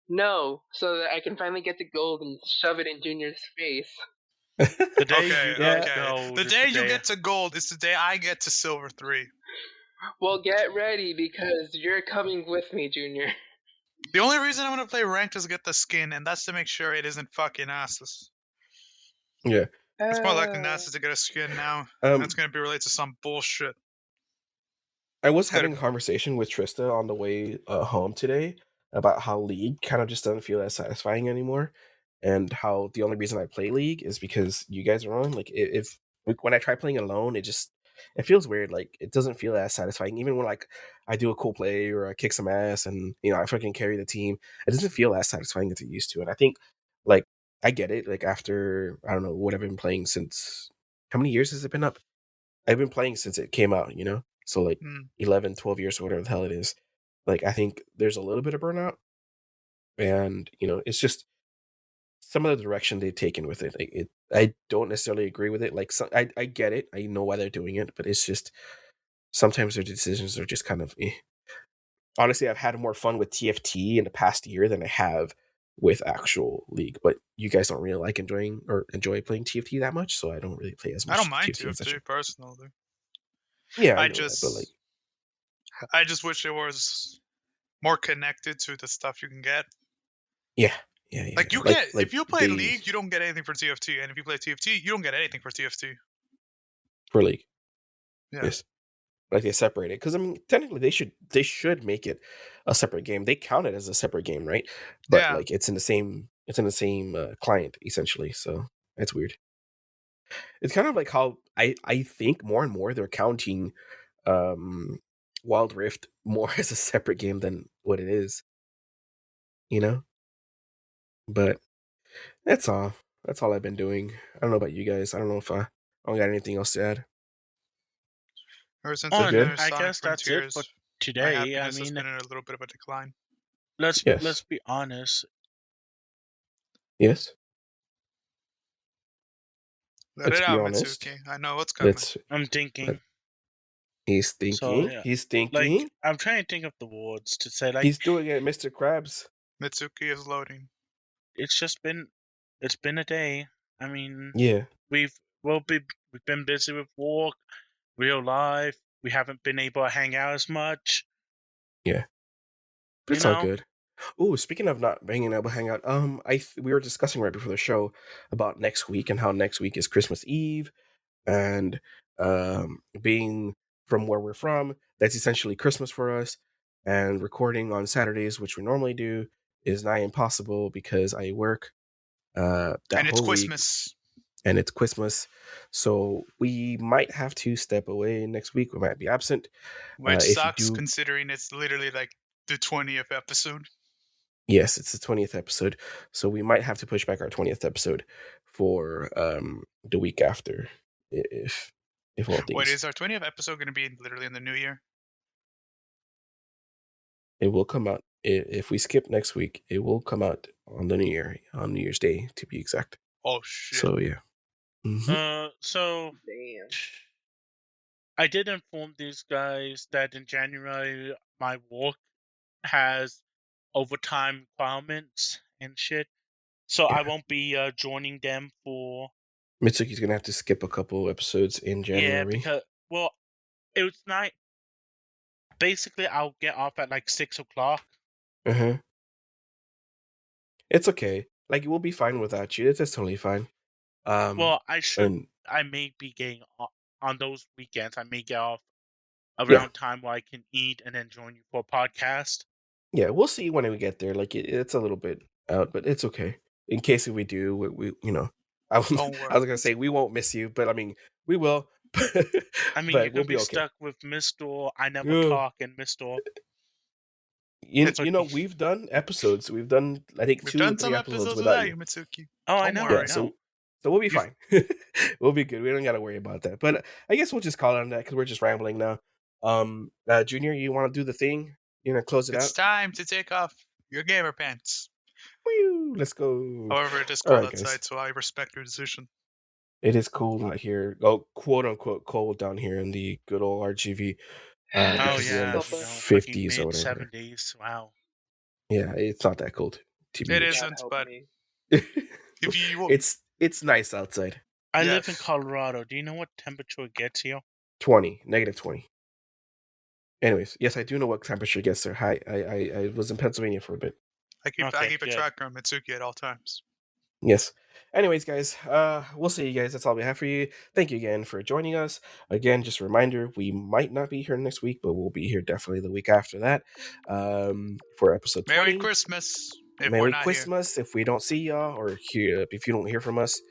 C: No, so that I can finally get to gold and shove it in Junior's face.
D: The day
B: Okay,
D: you get
B: okay.
D: gold
B: The
D: is the
B: day you
D: day.
B: get to gold is the day I get to silver 3.
C: Well, get ready because you're coming with me, Junior.
B: The only reason I'm gonna play ranked is to get the skin, and that's to make sure it isn't fucking asses.
E: Yeah.
B: It's more likely Nasus to get a skin now. That's
E: Um,
B: gonna be related to some bullshit.
E: I was
B: Gotta-
E: having a conversation with Trista on the way home today about how League kind of just doesn't feel as satisfying anymore, and how the only reason I play League is because you guys are on. Like, if like, when I try playing alone, it feels weird. Like, it doesn't feel as satisfying. Even when like I do a cool play or I kick some ass and I fucking carry the team, it doesn't feel as satisfying as it used to. And I think like I get it. Like after I don't know what I've been playing since how many years has it been up? I've been playing since it came out, So like
B: Mm.
E: 11, 12 years or whatever the hell it is. Like I think there's a little bit of burnout and it's just some of the direction they've taken with it. I don't necessarily agree with it. Like I get it. I know why they're doing it, but it's just sometimes their decisions are just kind of Honestly, I've had more fun with TFT in the past year than I have with actual League, but you guys don't really like enjoy playing TFT that much, so I don't really play as
B: I don't
E: much
B: mind
E: TFT as I
B: TFT
E: should.
B: personally.
E: Yeah, I
B: I
E: know that, but like
B: just wish it was more connected to the stuff you can get.
E: yeah.
B: Like you
E: Like
B: get if you play
E: they
B: League, you don't get anything for TFT, and if you play TFT, you don't get anything for TFT.
E: for League.
B: Yeah.
E: Yes. Like they separate it. Because I mean technically they should make it a separate game. They count it as a separate game, right? But
B: Yeah.
E: like it's in the same client essentially. So that's weird. It's kind of like how I think more and more they're counting Wild Rift more as a separate game than what it is. But that's all. That's all I've been doing. I don't know about you guys. I don't know if I don't got anything else to add.
B: Ever since
E: We're
B: I
E: good.
B: finished
D: I
B: Sonic
D: guess that's it for
B: Frontiers, my
D: today. I
B: happiness has
D: mean,
B: been in a little bit of a decline.
D: let's
E: Yes.
D: be honest.
E: Yes.
B: Let
E: Let's
B: it
E: be
B: out,
E: honest.
B: Mitsuki. I know what's coming.
D: I'm thinking.
E: He's
D: So
E: thinking.
D: yeah,
E: He's
D: like
E: thinking.
D: I'm trying to think of the words to say. Like
E: He's doing it, Mr. Krabs.
B: Mitsuki is loading.
D: it's been a day. I mean,
E: Yeah.
D: we've been busy with work, real life. We haven't been able to hang out as much.
E: Yeah. But
D: You
E: it's all
D: know,
E: good. Oh, speaking of not being able to hang out, we were discussing right before the show about next week and how next week is Christmas Eve, and being from where we're from, that's essentially Christmas for us. And recording on Saturdays, which we normally do, is nigh impossible because I work that
B: And it's
E: whole week,
B: Christmas,
E: and it's Christmas. So we might have to step away next week. We might be absent.
B: which
E: If you
B: sucks
E: do,
B: considering it's literally like the 20th episode.
E: yes, it's the 20th episode. So we might have to push back our 20th episode for the week after, if all
B: Wait,
E: things.
B: is our 20th episode going to be literally in the new year?
E: It will come out. If we skip next week, it will come out on the New Year's Day, to be exact.
B: Oh shit.
E: So yeah. Mhm.
D: So
C: Damn.
D: I did inform these guys that in January my work has overtime requirements and shit, so I
E: Yeah.
D: won't be joining them for
E: Mitsuki's gonna have to skip a couple episodes in January.
D: because it's not. Basically, I'll get off at like 6:00.
E: Uh-huh. It's okay. Like we'll be fine without you. It's totally fine.
D: Well,
E: and
D: I may be getting on those weekends. I may get off around
E: Yeah.
D: time where I can eat and then join you for a podcast.
E: yeah, we'll see when we get there. Like it's a little bit out, but it's okay. In case if we do, we I was
B: Don't worry.
E: gonna say we won't miss you, but I mean we will.
D: I mean,
E: but
D: you're
E: we'll
D: gonna
E: be
D: be
E: okay.
D: stuck with Mr. I Never
E: Yeah.
D: Talk and Mr.
E: You know, we've done episodes. We've done, I think,
B: We've
E: 2 or
B: done
E: 3
B: some
E: episodes
B: episodes
E: without
B: without
E: you.
B: you, Mitsuki.
D: Oh, I
B: Don't
D: know.
B: worry.
E: Yeah,
D: I
E: so
D: know.
E: we'll be fine. We'll be good. We don't gotta worry about that. But I guess we'll just call it on that because we're just rambling now. Junior, you want to do the thing? You gonna close it
B: It's
E: out?
B: time to take off your gamer pants.
E: Woo, let's go.
B: However, it is
E: All
B: cold
E: right, guys.
B: outside, so I respect your decision.
E: It is cold out here. Oh, quote unquote cold down here in the good old RGV.
D: Oh
E: Because we're in
D: yeah,
E: the
C: Fucking
E: 50s or whatever.
D: mid-70s. Wow.
E: Yeah, it's not that cold.
B: It
C: God
B: isn't,
C: help
B: but
C: me.
B: if you
E: it's nice outside.
D: I live in
B: Yes.
D: Colorado. Do you know what temperature it gets here?
E: -20. Anyways, yes, I do know what temperature gets there. Hi, I was in Pennsylvania for a bit.
B: I keep
D: Okay,
B: a
D: good.
B: tracker on Mitsuki at all times.
E: Yes. Anyways, guys, we'll see you guys. That's all we have for you. Thank you again for joining us. Again, just a reminder, we might not be here next week, but we'll be here definitely the week after that for episode 20.
B: Merry Christmas. If
E: Merry
B: we're not
E: Christmas. If we don't see y'all or hear, if you don't hear from us,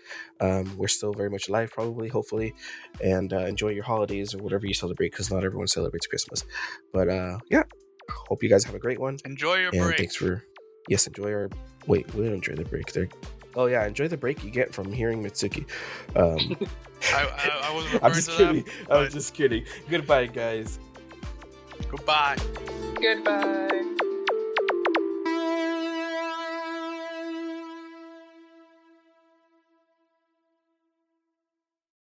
E: we're still very much alive, probably, hopefully, and enjoy your holidays or whatever you celebrate, because not everyone celebrates Christmas. But yeah, hope you guys have a great one.
B: here, enjoy your
E: And
B: break.
E: thanks for enjoy our we'll enjoy the break there. Oh yeah, enjoy the break you get from hearing Mitsuki.
B: I was referring
E: I'm just
B: to
E: kidding.
B: that.
E: I'm just kidding. Goodbye, guys.
B: Goodbye.
C: Goodbye.